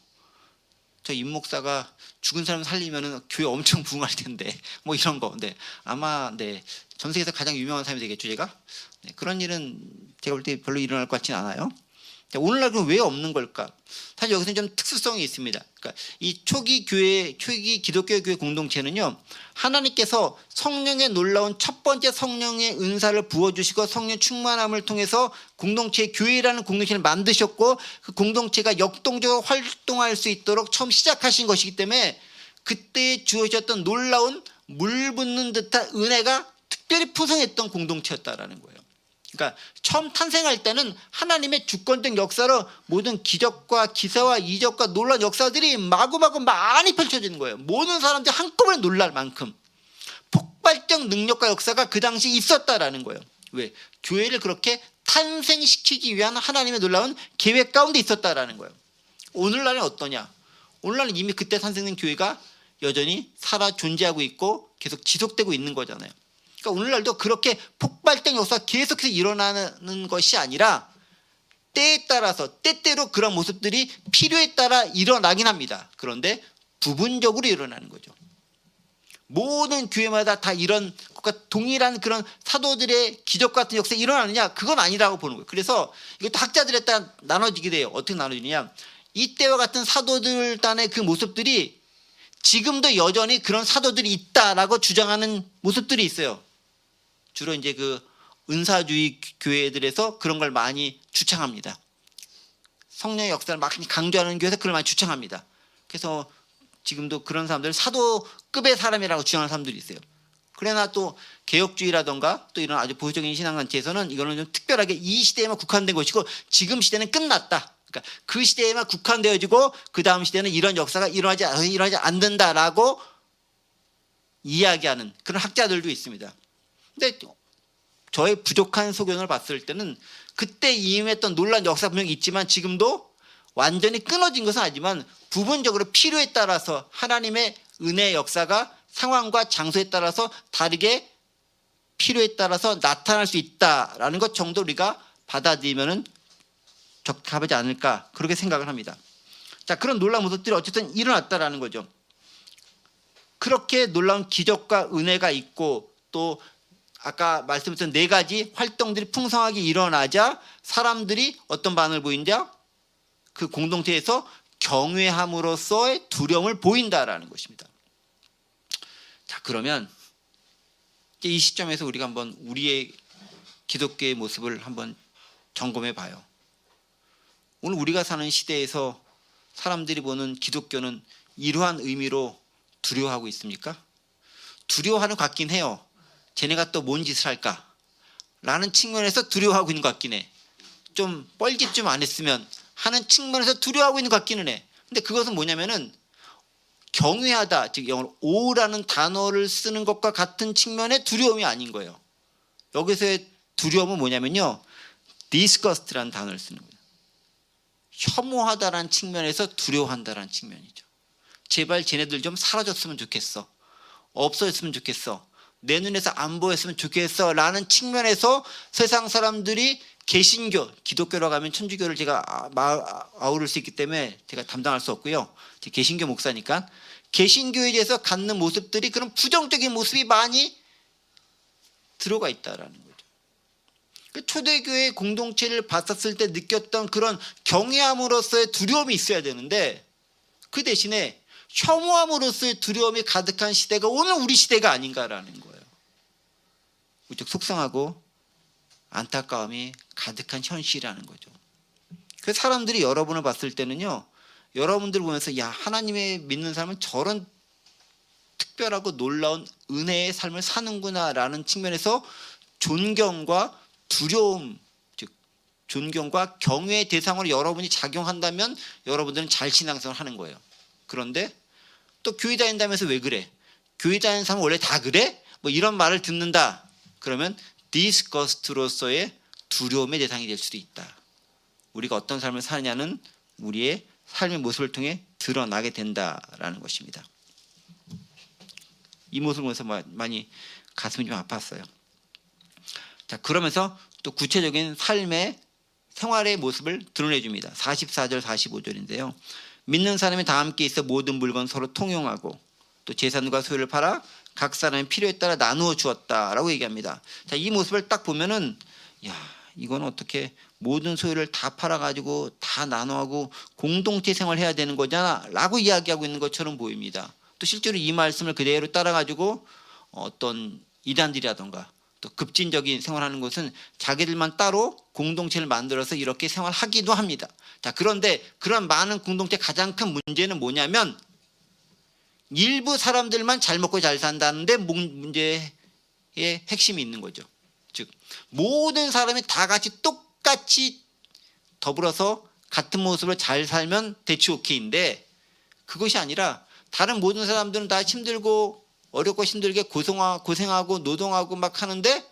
저 임목사가 죽은 사람 살리면은 교회 엄청 부흥할 텐데 뭐 이런 거. 네, 아마 전 세계에서 가장 유명한 사람이 되겠죠, 제가. 네, 그런 일은 제가 볼 때 별로 일어날 것 같지는 않아요. 오늘날 그럼 왜 없는 걸까? 사실 여기서는 좀 특수성이 있습니다. 그러니까 이 초기 기독교 교회 공동체는요, 하나님께서 성령의 놀라운 첫 번째 성령의 은사를 부어주시고 성령 충만함을 통해서 공동체, 교회라는 공동체를 만드셨고 그 공동체가 역동적으로 활동할 수 있도록 처음 시작하신 것이기 때문에 그때 주어졌던 놀라운 물 붓는 듯한 은혜가 특별히 풍성했던 공동체였다라는 거예요. 그러니까 처음 탄생할 때는 하나님의 주권적 역사로 모든 기적과 기사와 이적과 놀라운 역사들이 마구마구 많이 펼쳐지는 거예요. 모든 사람들이 한꺼번에 놀랄 만큼 폭발적 능력과 역사가 그 당시 있었다라는 거예요. 왜? 교회를 그렇게 탄생시키기 위한 하나님의 놀라운 계획 가운데 있었다라는 거예요. 오늘날은 어떠냐? 오늘날은 이미 그때 탄생된 교회가 여전히 살아 존재하고 있고 계속 지속되고 있는 거잖아요. 그러니까 오늘날도 그렇게 폭발적 역사가 계속해서 일어나는 것이 아니라 때에 따라서 때때로 그런 모습들이 필요에 따라 일어나긴 합니다. 그런데 부분적으로 일어나는 거죠. 모든 교회마다 다 이런 것과 동일한 그런 사도들의 기적 같은 역사가 일어나느냐? 그건 아니라고 보는 거예요. 그래서 이것도 학자들에 따라 나눠지게 돼요. 어떻게 나눠지느냐? 이때와 같은 사도들단의 그 모습들이 지금도 여전히 그런 사도들이 있다라고 주장하는 모습들이 있어요. 주로 이제 그 은사주의 교회들에서 그런 걸 많이 주창합니다. 성령의 역사를 많이 강조하는 교회에서 그걸 많이 주창합니다. 그래서 지금도 그런 사람들은 사도급의 사람이라고 주장하는 사람들이 있어요. 그러나 또 개혁주의라던가 또 이런 아주 보수적인 신앙단체에서는 이거는 좀 특별하게 이 시대에만 국한된 것이고 지금 시대는 끝났다. 그러니까 그 시대에만 국한되어지고 그 다음 시대는 이런 역사가 일어나지 않는다라고 이야기하는 그런 학자들도 있습니다. 근데 저의 부족한 소견을 봤을 때는 그때 임했던 놀라운 역사 분명히 있지만 지금도 완전히 끊어진 것은 아니지만 부분적으로 필요에 따라서 하나님의 은혜의 역사가 상황과 장소에 따라서 다르게 필요에 따라서 나타날 수 있다라는 것 정도 우리가 받아들이면은 적합하지 않을까 그렇게 생각을 합니다. 자, 그런 놀라운 모습들이 어쨌든 일어났다라는 거죠. 그렇게 놀라운 기적과 은혜가 있고 또 아까 말씀드린 네 가지 활동들이 풍성하게 일어나자 사람들이 어떤 반응을 보인다? 그 공동체에서 경외함으로써의 두려움을 보인다라는 것입니다. 자, 그러면 이제 이 시점에서 우리가 한번 우리의 기독교의 모습을 한번 점검해 봐요. 오늘 우리가 사는 시대에서 사람들이 보는 기독교는 이러한 의미로 두려워하고 있습니까? 두려워하는 것 같긴 해요. 쟤네가 또 뭔 짓을 할까? 라는 측면에서 두려워하고 있는 것 같긴 해. 좀 뻘짓 좀 안 했으면 하는 측면에서 두려워하고 있는 것 같기는 해. 근데 그것은 뭐냐면은 경외하다, 즉 영어로 오라는 단어를 쓰는 것과 같은 측면의 두려움이 아닌 거예요. 여기서의 두려움은 뭐냐면요, disgust라는 단어를 쓰는 거예요. 혐오하다라는 측면에서 두려워한다라는 측면이죠. 제발 쟤네들 좀 사라졌으면 좋겠어. 없어졌으면 좋겠어. 내 눈에서 안 보였으면 좋겠어 라는 측면에서 세상 사람들이 개신교, 기독교라고 하면 천주교를 제가 아우를 수 있기 때문에 제가 담당할 수 없고요. 개신교 목사니까 개신교에 대해서 갖는 모습들이 그런 부정적인 모습이 많이 들어가 있다라는 거죠. 초대교회 공동체를 봤었을 때 느꼈던 그런 경외함으로서의 두려움이 있어야 되는데 그 대신에 혐오함으로서의 두려움이 가득한 시대가 오늘 우리 시대가 아닌가라는 거예요. 무척 속상하고 안타까움이 가득한 현실이라는 거죠. 그 사람들이 여러분을 봤을 때는요, 여러분들 보면서 야, 하나님의 믿는 사람은 저런 특별하고 놀라운 은혜의 삶을 사는구나라는 측면에서 존경과 두려움, 즉 존경과 경외의 대상으로 여러분이 작용한다면 여러분들은 잘 신앙생활을 하는 거예요. 그런데 또 교회 다닌다면서 왜 그래? 교회 다니는 사람은 원래 다 그래? 뭐 이런 말을 듣는다. 그러면 disgust로서의 두려움의 대상이 될 수도 있다. 우리가 어떤 삶을 사느냐는 우리의 삶의 모습을 통해 드러나게 된다라는 것입니다. 이 모습을 보면서 많이 가슴이 좀 아팠어요. 자, 그러면서 또 구체적인 삶의 생활의 모습을 드러내 줍니다. 44절 45절인데요. 믿는 사람이 다 함께 있어 모든 물건 서로 통용하고 또 재산과 소유를 팔아 각 사람의 필요에 따라 나누어 주었다라고 얘기합니다. 자, 이 모습을 딱 보면은 야, 이건 어떻게 모든 소유를 다 팔아가지고 다 나눠하고 공동체 생활해야 되는 거잖아라고 이야기하고 있는 것처럼 보입니다. 또 실제로 이 말씀을 그대로 따라가지고 어떤 이단들이라던가 또 급진적인 생활하는 것은 자기들만 따로 공동체를 만들어서 이렇게 생활하기도 합니다. 자, 그런데 그런 많은 공동체 가장 큰 문제는 뭐냐면 일부 사람들만 잘 먹고 잘 산다는데 문제의 핵심이 있는 거죠. 즉 모든 사람이 다 같이 똑같이 더불어서 같은 모습으로 잘 살면 대치 오케이인데, 그것이 아니라 다른 모든 사람들은 다 힘들고 어렵고 힘들게 고생하고 노동하고 막 하는데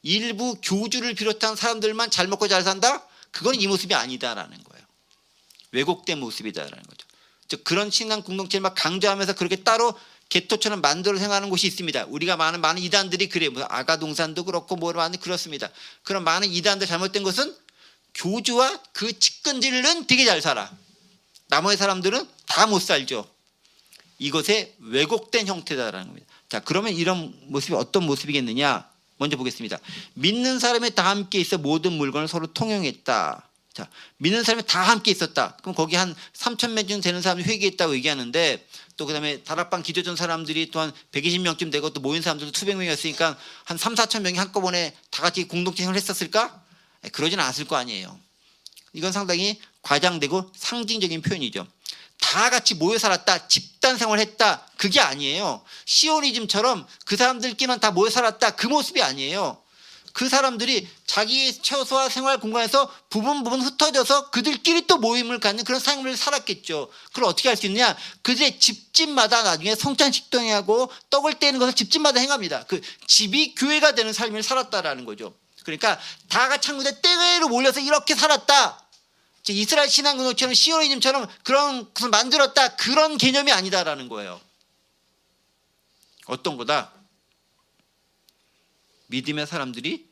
일부 교주를 비롯한 사람들만 잘 먹고 잘 산다? 그건 이 모습이 아니다라는 거예요. 왜곡된 모습이다라는 거죠. 즉 그런 신앙 공동체를 막 강조하면서 그렇게 따로 개토처럼 만들어 생각하는 곳이 있습니다. 우리가 많은 이단들이 그래요. 무슨 아가동산도 그렇고 뭐 많이 그렇습니다. 그런 많은 이단들 잘못된 것은 교주와 그 측근들은 되게 잘 살아. 나머지 사람들은 다 못 살죠. 이것의 왜곡된 형태다라는 겁니다. 자, 그러면 이런 모습이 어떤 모습이겠느냐? 먼저 보겠습니다. 믿는 사람이 다 함께 있어 모든 물건을 서로 통용했다. 자, 믿는 사람이 다 함께 있었다. 그럼 거기 한 3,000명 정도 되는 사람이 회개했다고 얘기하는데, 또 그다음에 다락방 기도전 사람들이 또한 120명쯤 되고 또 모인 사람들도 수백 명이었으니까 한 3,4천 명이 한꺼번에 다 같이 공동체 생활을 했었을까? 그러지는 않았을 거 아니에요. 이건 상당히 과장되고 상징적인 표현이죠. 다 같이 모여 살았다, 집단 생활했다, 그게 아니에요. 시오니즘처럼 그 사람들끼리만 다 모여 살았다, 그 모습이 아니에요. 그 사람들이 자기 처소와 생활 공간에서 부분 흩어져서 그들끼리 또 모임을 갖는 그런 삶을 살았겠죠. 그걸 어떻게 할 수 있느냐? 그들의 집집마다 나중에 성찬식동하고 떡을 떼는 것을 집집마다 행합니다. 그 집이 교회가 되는 삶을 살았다라는 거죠. 그러니까 다 같이 한 군데 떼외로 몰려서 이렇게 살았다. 즉 이스라엘 신앙 공동체처럼 시오니즘처럼 그런 것을 만들었다, 그런 개념이 아니다라는 거예요. 어떤 거다? 믿음의 사람들이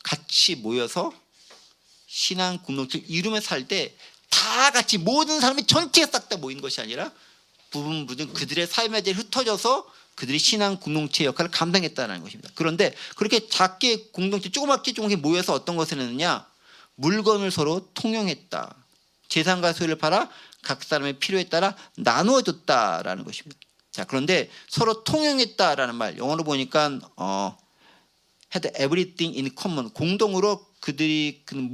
같이 모여서 신앙 공동체를 이루며 살 때 다 같이 모든 사람이 전체가 싹 다 모인 것이 아니라 부분 그들의 삶에 대해 흩어져서 그들이 신앙 공동체 역할을 감당했다는 것입니다. 그런데 그렇게 작게 공동체 조그맣게 모여서 어떤 것을 했느냐? 물건을 서로 통용했다. 재산과 소유를 팔아 각 사람의 필요에 따라 나누어 줬다라는 것입니다. 자, 그런데 서로 통용했다라는 말, 영어로 보니까 had everything in common, 공동으로 그들이 가진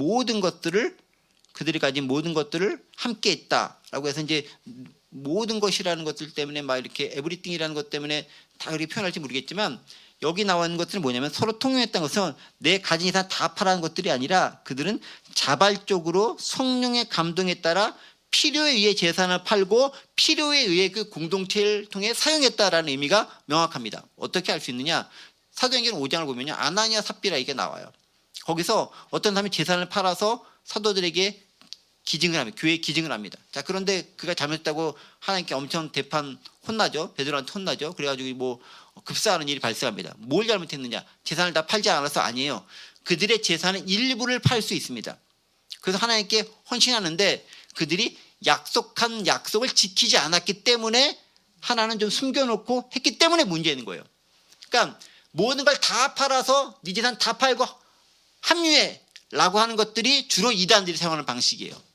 모든 것들을 함께 했다라고 해서 이제 모든 것이라는 것들 때문에 막 이렇게 everything이라는 것 때문에 다 그렇게 표현할지 모르겠지만, 여기 나와 있는 것들은 뭐냐면 서로 통용했다는 것은 내 가진 이상 다 파라는 것들이 아니라 그들은 자발적으로 성령의 감동에 따라 필요에 의해 재산을 팔고 필요에 의해 그 공동체를 통해 사용했다라는 의미가 명확합니다. 어떻게 알 수 있느냐? 사도행전 5장을 보면요, 아나니아 삽비라 이게 나와요. 거기서 어떤 사람이 재산을 팔아서 사도들에게 기증을 합니다. 교회에 기증을 합니다. 자, 그런데 그가 잘못했다고 하나님께 엄청 대판 혼나죠. 베드로한테 혼나죠. 그래가지고 뭐 급사하는 일이 발생합니다. 뭘 잘못했느냐? 재산을 다 팔지 않아서 아니에요. 그들의 재산의 일부를 팔 수 있습니다. 그래서 하나님께 헌신하는데 그들이 약속한 약속을 지키지 않았기 때문에 하나는 좀 숨겨놓고 했기 때문에 문제인 거예요. 그러니까 모든 걸 다 팔아서 네 재산 다 팔고 합류해라고 하는 것들이 주로 이단들이 사용하는 방식이에요.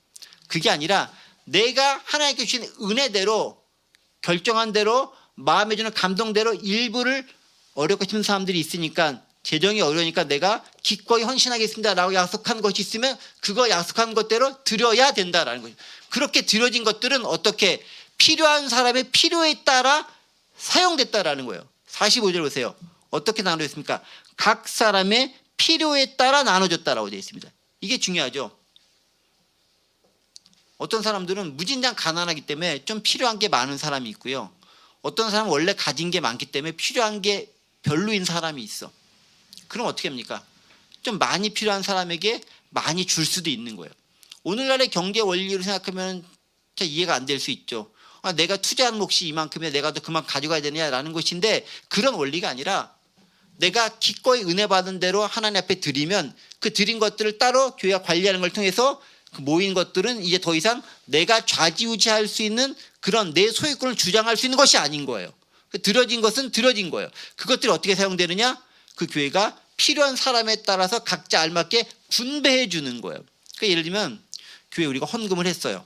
그게 아니라 내가 하나님께 주신 은혜대로 결정한 대로 마음에 주는 감동대로 일부를 어렵고 힘든 사람들이 있으니까 재정이 어려우니까 내가 기꺼이 헌신하겠습니다라고 약속한 것이 있으면 그거 약속한 것대로 드려야 된다라는 거죠. 그렇게 드려진 것들은 어떻게 필요한 사람의 필요에 따라 사용됐다라는 거예요. 45절 보세요. 어떻게 나눠졌습니까? 각 사람의 필요에 따라 나눠졌다라고 되어 있습니다. 이게 중요하죠. 어떤 사람들은 무진장 가난하기 때문에 좀 필요한 게 많은 사람이 있고요. 어떤 사람은 원래 가진 게 많기 때문에 필요한 게 별로인 사람이 있어. 그럼 어떻게 합니까? 좀 많이 필요한 사람에게 많이 줄 수도 있는 거예요. 오늘날의 경제 원리로 생각하면 잘 이해가 안 될 수 있죠. 내가 투자한 몫이 이만큼이야 내가 더 그만 가져가야 되냐라는 것인데, 그런 원리가 아니라 내가 기꺼이 은혜 받은 대로 하나님 앞에 드리면 그 드린 것들을 따로 교회가 관리하는 걸 통해서 그 모인 것들은 이제 더 이상 내가 좌지우지할 수 있는 그런 내 소유권을 주장할 수 있는 것이 아닌 거예요. 드려진 것은 드려진 거예요. 그것들이 어떻게 사용되느냐? 그 교회가 필요한 사람에 따라서 각자 알맞게 분배해 주는 거예요. 그러니까 예를 들면 교회에 우리가 헌금을 했어요.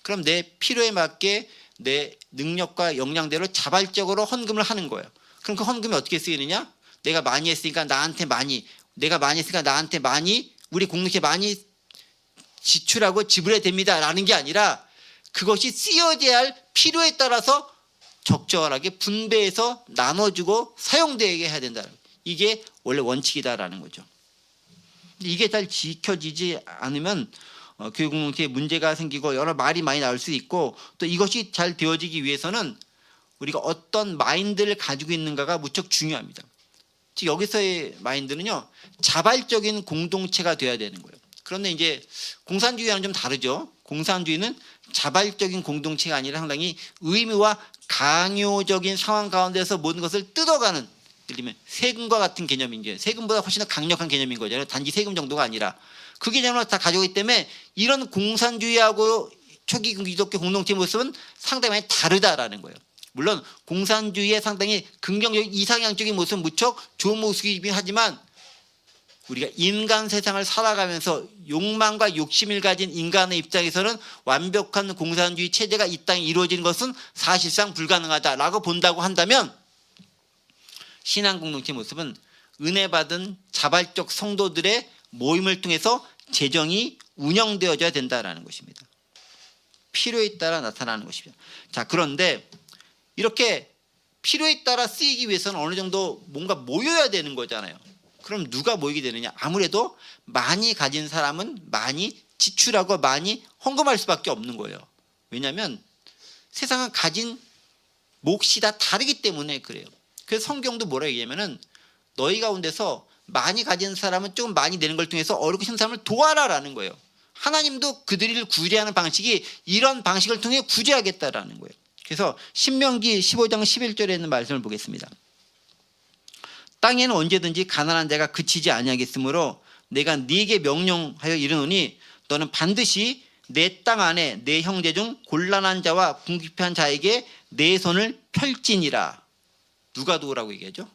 그럼 내 필요에 맞게 내 능력과 역량대로 자발적으로 헌금을 하는 거예요. 그럼 그 헌금이 어떻게 쓰이느냐? 내가 많이 했으니까 나한테 많이, 내가 많이 했으니까 나한테 많이, 우리 공동체 많이 지출하고 지불해야 됩니다라는 게 아니라 그것이 쓰여져야 할 필요에 따라서 적절하게 분배해서 나눠주고 사용되게 해야 된다. 이게 원래 원칙이다라는 거죠. 이게 잘 지켜지지 않으면 교회 공동체에 문제가 생기고 여러 말이 많이 나올 수 있고, 또 이것이 잘 되어지기 위해서는 우리가 어떤 마인드를 가지고 있는가가 무척 중요합니다. 즉 여기서의 마인드는요, 자발적인 공동체가 돼야 되는 거예요. 그런데 이제 공산주의와는 좀 다르죠. 공산주의는 자발적인 공동체가 아니라 상당히 의무와 강요적인 상황 가운데서 모든 것을 뜯어가는, 예를 들면 세금과 같은 개념인 게, 세금보다 훨씬 더 강력한 개념인 거잖아요. 단지 세금 정도가 아니라 그 개념을 다 가지고 있기 때문에 이런 공산주의하고 초기 기독교 공동체 모습은 상당히 많이 다르다라는 거예요. 물론 공산주의의 상당히 긍정적인 이상향적인 모습은 무척 좋은 모습이긴 하지만, 우리가 인간 세상을 살아가면서 욕망과 욕심을 가진 인간의 입장에서는 완벽한 공산주의 체제가 이 땅에 이루어지는 것은 사실상 불가능하다라고 본다고 한다면, 신앙 공동체 모습은 은혜 받은 자발적 성도들의 모임을 통해서 재정이 운영되어져야 된다라는 것입니다. 필요에 따라 나타나는 것입니다. 자, 그런데 이렇게 필요에 따라 쓰이기 위해서는 어느 정도 뭔가 모여야 되는 거잖아요. 그럼 누가 모이게 되느냐? 아무래도 많이 가진 사람은 많이 지출하고 많이 헌금할 수밖에 없는 거예요. 왜냐하면 세상은 가진 몫이 다 다르기 때문에 그래요. 그래서 성경도 뭐라 얘기하면은, 너희 가운데서 많이 가진 사람은 조금 많이 내는 걸 통해서 어렵고 힘든 사람을 도와라라는 거예요. 하나님도 그들을 구제하는 방식이 이런 방식을 통해 구제하겠다라는 거예요. 그래서 신명기 15장 11절에 있는 말씀을 보겠습니다. 땅에는 언제든지 가난한 자가 그치지 아니하겠으므로 내가 네게 명령하여 이르노니, 너는 반드시 내 땅 안에 내 형제 중 곤란한 자와 궁핍한 자에게 내 손을 펼지니라. 누가 도우라고 얘기하죠?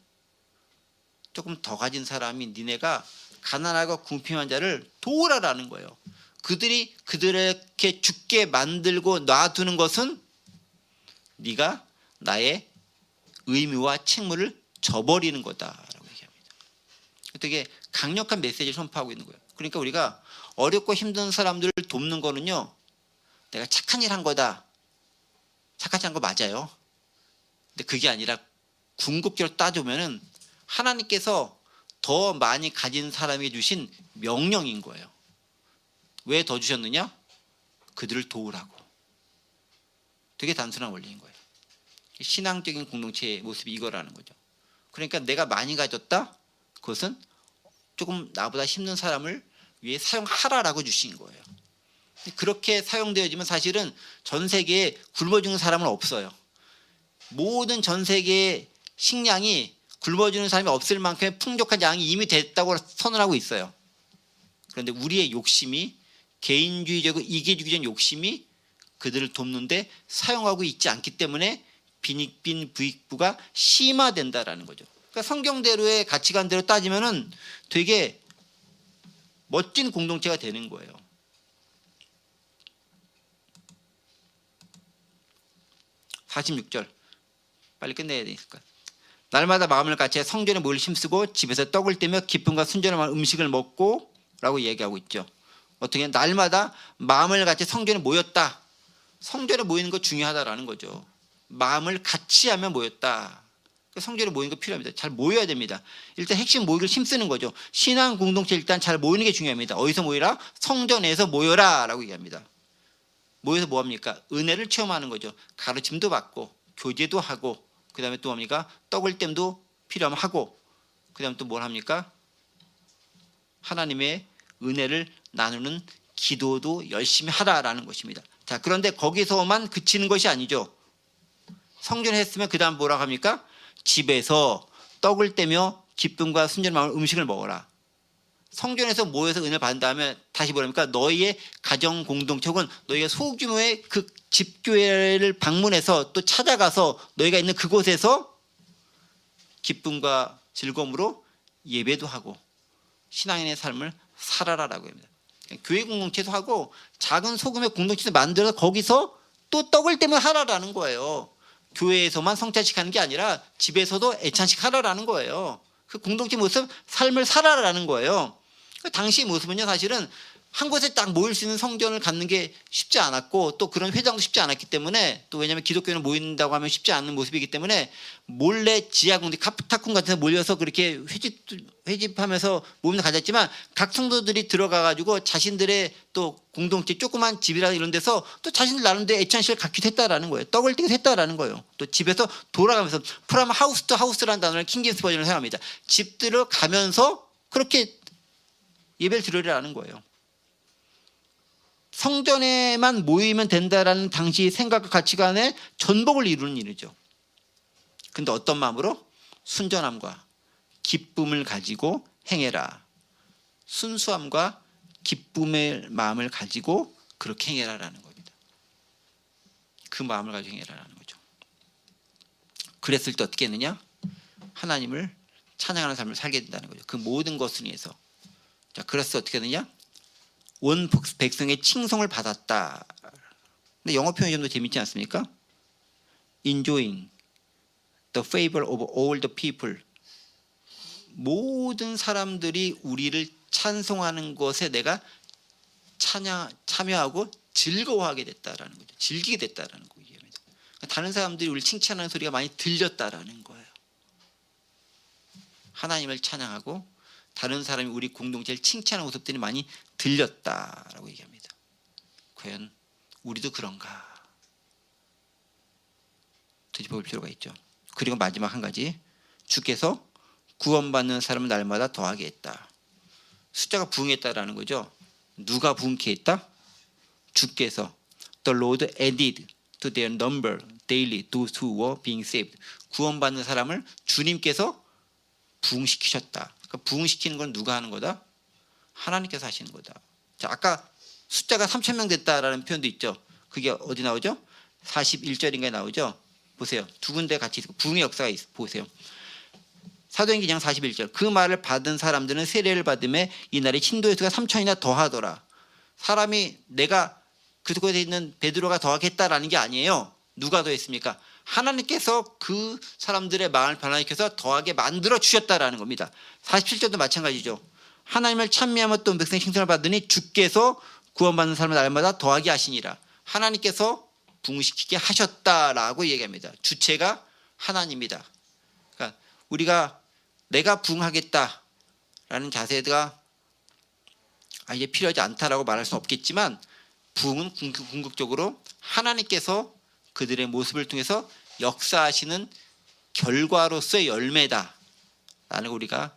조금 더 가진 사람이 니네가 가난하고 궁핍한 자를 도우라라는 거예요. 그들이 그들에게 죽게 만들고 놔두는 것은 네가 나의 의무와 책무를 저버리는 거다라고 얘기합니다. 되게 강력한 메시지를 선포하고 있는 거예요. 그러니까 우리가 어렵고 힘든 사람들을 돕는 거는요, 내가 착한 일 한 거다, 착하지 않은 거 맞아요. 근데 그게 아니라 궁극적으로 따져보면은 하나님께서 더 많이 가진 사람에게 주신 명령인 거예요. 왜 더 주셨느냐? 그들을 도우라고. 되게 단순한 원리인 거예요. 신앙적인 공동체의 모습이 이거라는 거죠. 그러니까 내가 많이 가졌다? 그것은 조금 나보다 힘든 사람을 위해 사용하라라고 주신 거예요. 그렇게 사용되어지면 사실은 전 세계에 굶어 죽는 사람은 없어요. 모든 전 세계의 식량이 굶어 죽는 사람이 없을 만큼의 풍족한 양이 이미 됐다고 선언하고 있어요. 그런데 우리의 욕심이, 개인주의적이고 이기주의적인 욕심이 그들을 돕는데 사용하고 있지 않기 때문에 빈익빈 부익부가 심화된다라는 거죠. 그러니까 성경대로의 가치관대로 따지면은 되게 멋진 공동체가 되는 거예요. 46절 빨리 끝내야 되니까. 날마다 마음을 같이 성전에 모일 힘쓰고 집에서 떡을 떼며 기쁨과 순전한 음식을 먹고 라고 얘기하고 있죠. 어떻게 날마다 마음을 같이 성전에 모였다. 성전에 모이는 거 중요하다라는 거죠. 마음을 같이 하면 모였다. 성전에 모이는 거 필요합니다. 잘 모여야 됩니다. 일단 핵심 모이기를 힘쓰는 거죠. 신앙 공동체 일단 잘 모이는 게 중요합니다. 어디서 모이라? 성전에서 모여라 라고 얘기합니다. 모여서 뭐합니까? 은혜를 체험하는 거죠. 가르침도 받고 교제도 하고, 그 다음에 또 뭡니까? 떡을 땜도 필요하면 하고, 그 다음에 또 뭘 합니까? 하나님의 은혜를 나누는 기도도 열심히 하라라는 것입니다. 자, 그런데 거기서만 그치는 것이 아니죠. 성전에 했으면 그 다음 뭐라고 합니까? 집에서 떡을 떼며 기쁨과 순전한 마음으로 음식을 먹어라. 성전에서 모여서 은혜를 받은 다음에 다시 뭐랍니까? 너희의 가정 공동체 혹은 너희가 소규모의 그 집교회를 방문해서 또 찾아가서 너희가 있는 그곳에서 기쁨과 즐거움으로 예배도 하고 신앙인의 삶을 살아라라고 합니다. 교회 공동체도 하고 작은 소규모의 공동체도 만들어서 거기서 또 떡을 떼며 하라라는 거예요. 교회에서만 성찬식 하는 게 아니라 집에서도 애찬식 하라라는 거예요. 그 공동체 모습, 삶을 살아라는 거예요. 그 당시의 모습은요, 사실은 한 곳에 딱 모일 수 있는 성전을 갖는 게 쉽지 않았고 또 그런 회장도 쉽지 않았기 때문에 또 왜냐하면 기독교는 모인다고 하면 쉽지 않은 모습이기 때문에 몰래 지하공디 카프타쿤 같은 데 몰려서 그렇게 회집하면서 모임을 가졌지만 각 성도들이 들어가가지고 자신들의 또 공동체 조그만 집이라 이런 데서 또 자신들 나름대로 애찬식을 갖기도 했다라는 거예요. 떡을 띠기도 했다라는 거예요. 또 집에서 돌아가면서 프람 하우스 투 하우스라는 단어를 킹제임스 버전으로 사용합니다. 집들을 가면서 그렇게 예배를 드리라는 거예요. 성전에만 모이면 된다라는 당시 생각과 가치관의 전복을 이루는 일이죠. 근데 어떤 마음으로? 순전함과 기쁨을 가지고 행해라. 순수함과 기쁨의 마음을 가지고 그렇게 행해라라는 겁니다. 그 마음을 가지고 행해라라는 거죠. 그랬을 때 어떻게 했느냐? 하나님을 찬양하는 삶을 살게 된다는 거죠. 그 모든 것을 위해서. 자, 그래서 어떻게 했느냐? 온 백성의 칭송을 받았다. 근데 영어 표현이 좀 더 재밌지 않습니까? Enjoying the favor of all the people. 모든 사람들이 우리를 찬송하는 것에 내가 참여하고 즐거워하게 됐다라는 거죠. 즐기게 됐다라는 거예요. 다른 사람들이 우리를 칭찬하는 소리가 많이 들렸다라는 거예요. 하나님을 찬양하고 다른 사람이 우리 공동체를 칭찬하는 모습들이 많이 들렸다라고 얘기합니다. 과연 우리도 그런가? 뒤집어볼 필요가 있죠. 그리고 마지막 한 가지, 주께서 구원받는 사람을 날마다 더하게 했다. 숫자가 부응했다라는 거죠. 누가 부응케 했다? 주께서. The Lord added to their number daily those who were being saved. 구원받는 사람을 주님께서 부응시키셨다. 그러니까 부응시키는 건 누가 하는 거다? 하나님께서 하시는 거다. 자, 아까 숫자가 3,000명 됐다라는 표현도 있죠. 그게 어디 나오죠? 41절인가에 나오죠. 보세요. 두 군데 같이 있고 부흥의 역사가 보세요. 사도행전 41절. 그 말을 받은 사람들은 세례를 받음에 이날에 신도의 수가 3,000이나 더하더라. 사람이 내가 그곳에 있는 베드로가 더하겠다라는 게 아니에요. 누가 더했습니까? 하나님께서 그 사람들의 마음을 변화시켜서 더하게 만들어 주셨다라는 겁니다. 47절도 마찬가지죠. 하나님을 찬미하며 또 백성의 칭송을 받으니 주께서 구원받는 사람을 날마다 더하게 하시니라. 하나님께서 부흥시키게 하셨다라고 얘기합니다. 주체가 하나님이다. 그러니까 우리가 내가 부흥하겠다라는 자세가 이제 필요하지 않다라고 말할 수는 없겠지만 부흥은 궁극적으로 하나님께서 그들의 모습을 통해서 역사하시는 결과로서의 열매다라는 걸 우리가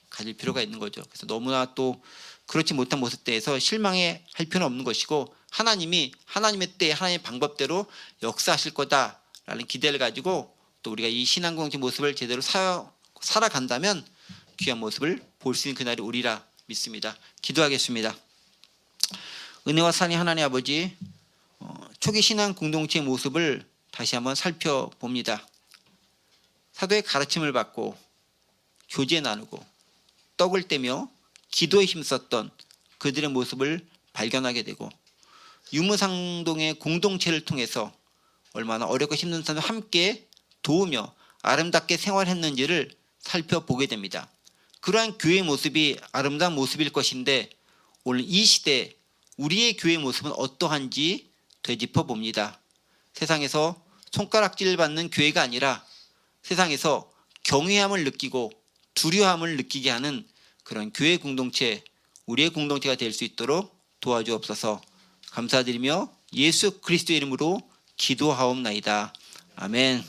가질 필요가 있는 거죠. 그래서 너무나 또 그렇지 못한 모습에 대해서 실망해 할 필요는 없는 것이고 하나님이 하나님의 때 하나님의 방법대로 역사하실 거다라는 기대를 가지고 또 우리가 이 신앙 공동체 모습을 제대로 살아간다면 귀한 모습을 볼 수 있는 그날이 오리라 믿습니다. 기도하겠습니다. 은혜와 산이 하나님 아버지, 초기 신앙 공동체의 모습을 다시 한번 살펴봅니다. 사도의 가르침을 받고 교제 나누고 떡을 떼며 기도에 힘썼던 그들의 모습을 발견하게 되고 유무상동의 공동체를 통해서 얼마나 어렵고 힘든 사람을 함께 도우며 아름답게 생활했는지를 살펴보게 됩니다. 그러한 교회의 모습이 아름다운 모습일 것인데 오늘 이 시대 우리의 교회의 모습은 어떠한지 되짚어 봅니다. 세상에서 손가락질 받는 교회가 아니라 세상에서 경외함을 느끼고 두려움을 느끼게 하는 그런 교회 공동체, 우리의 공동체가 될 수 있도록 도와주옵소서. 감사드리며 예수 그리스도의 이름으로 기도하옵나이다. 아멘.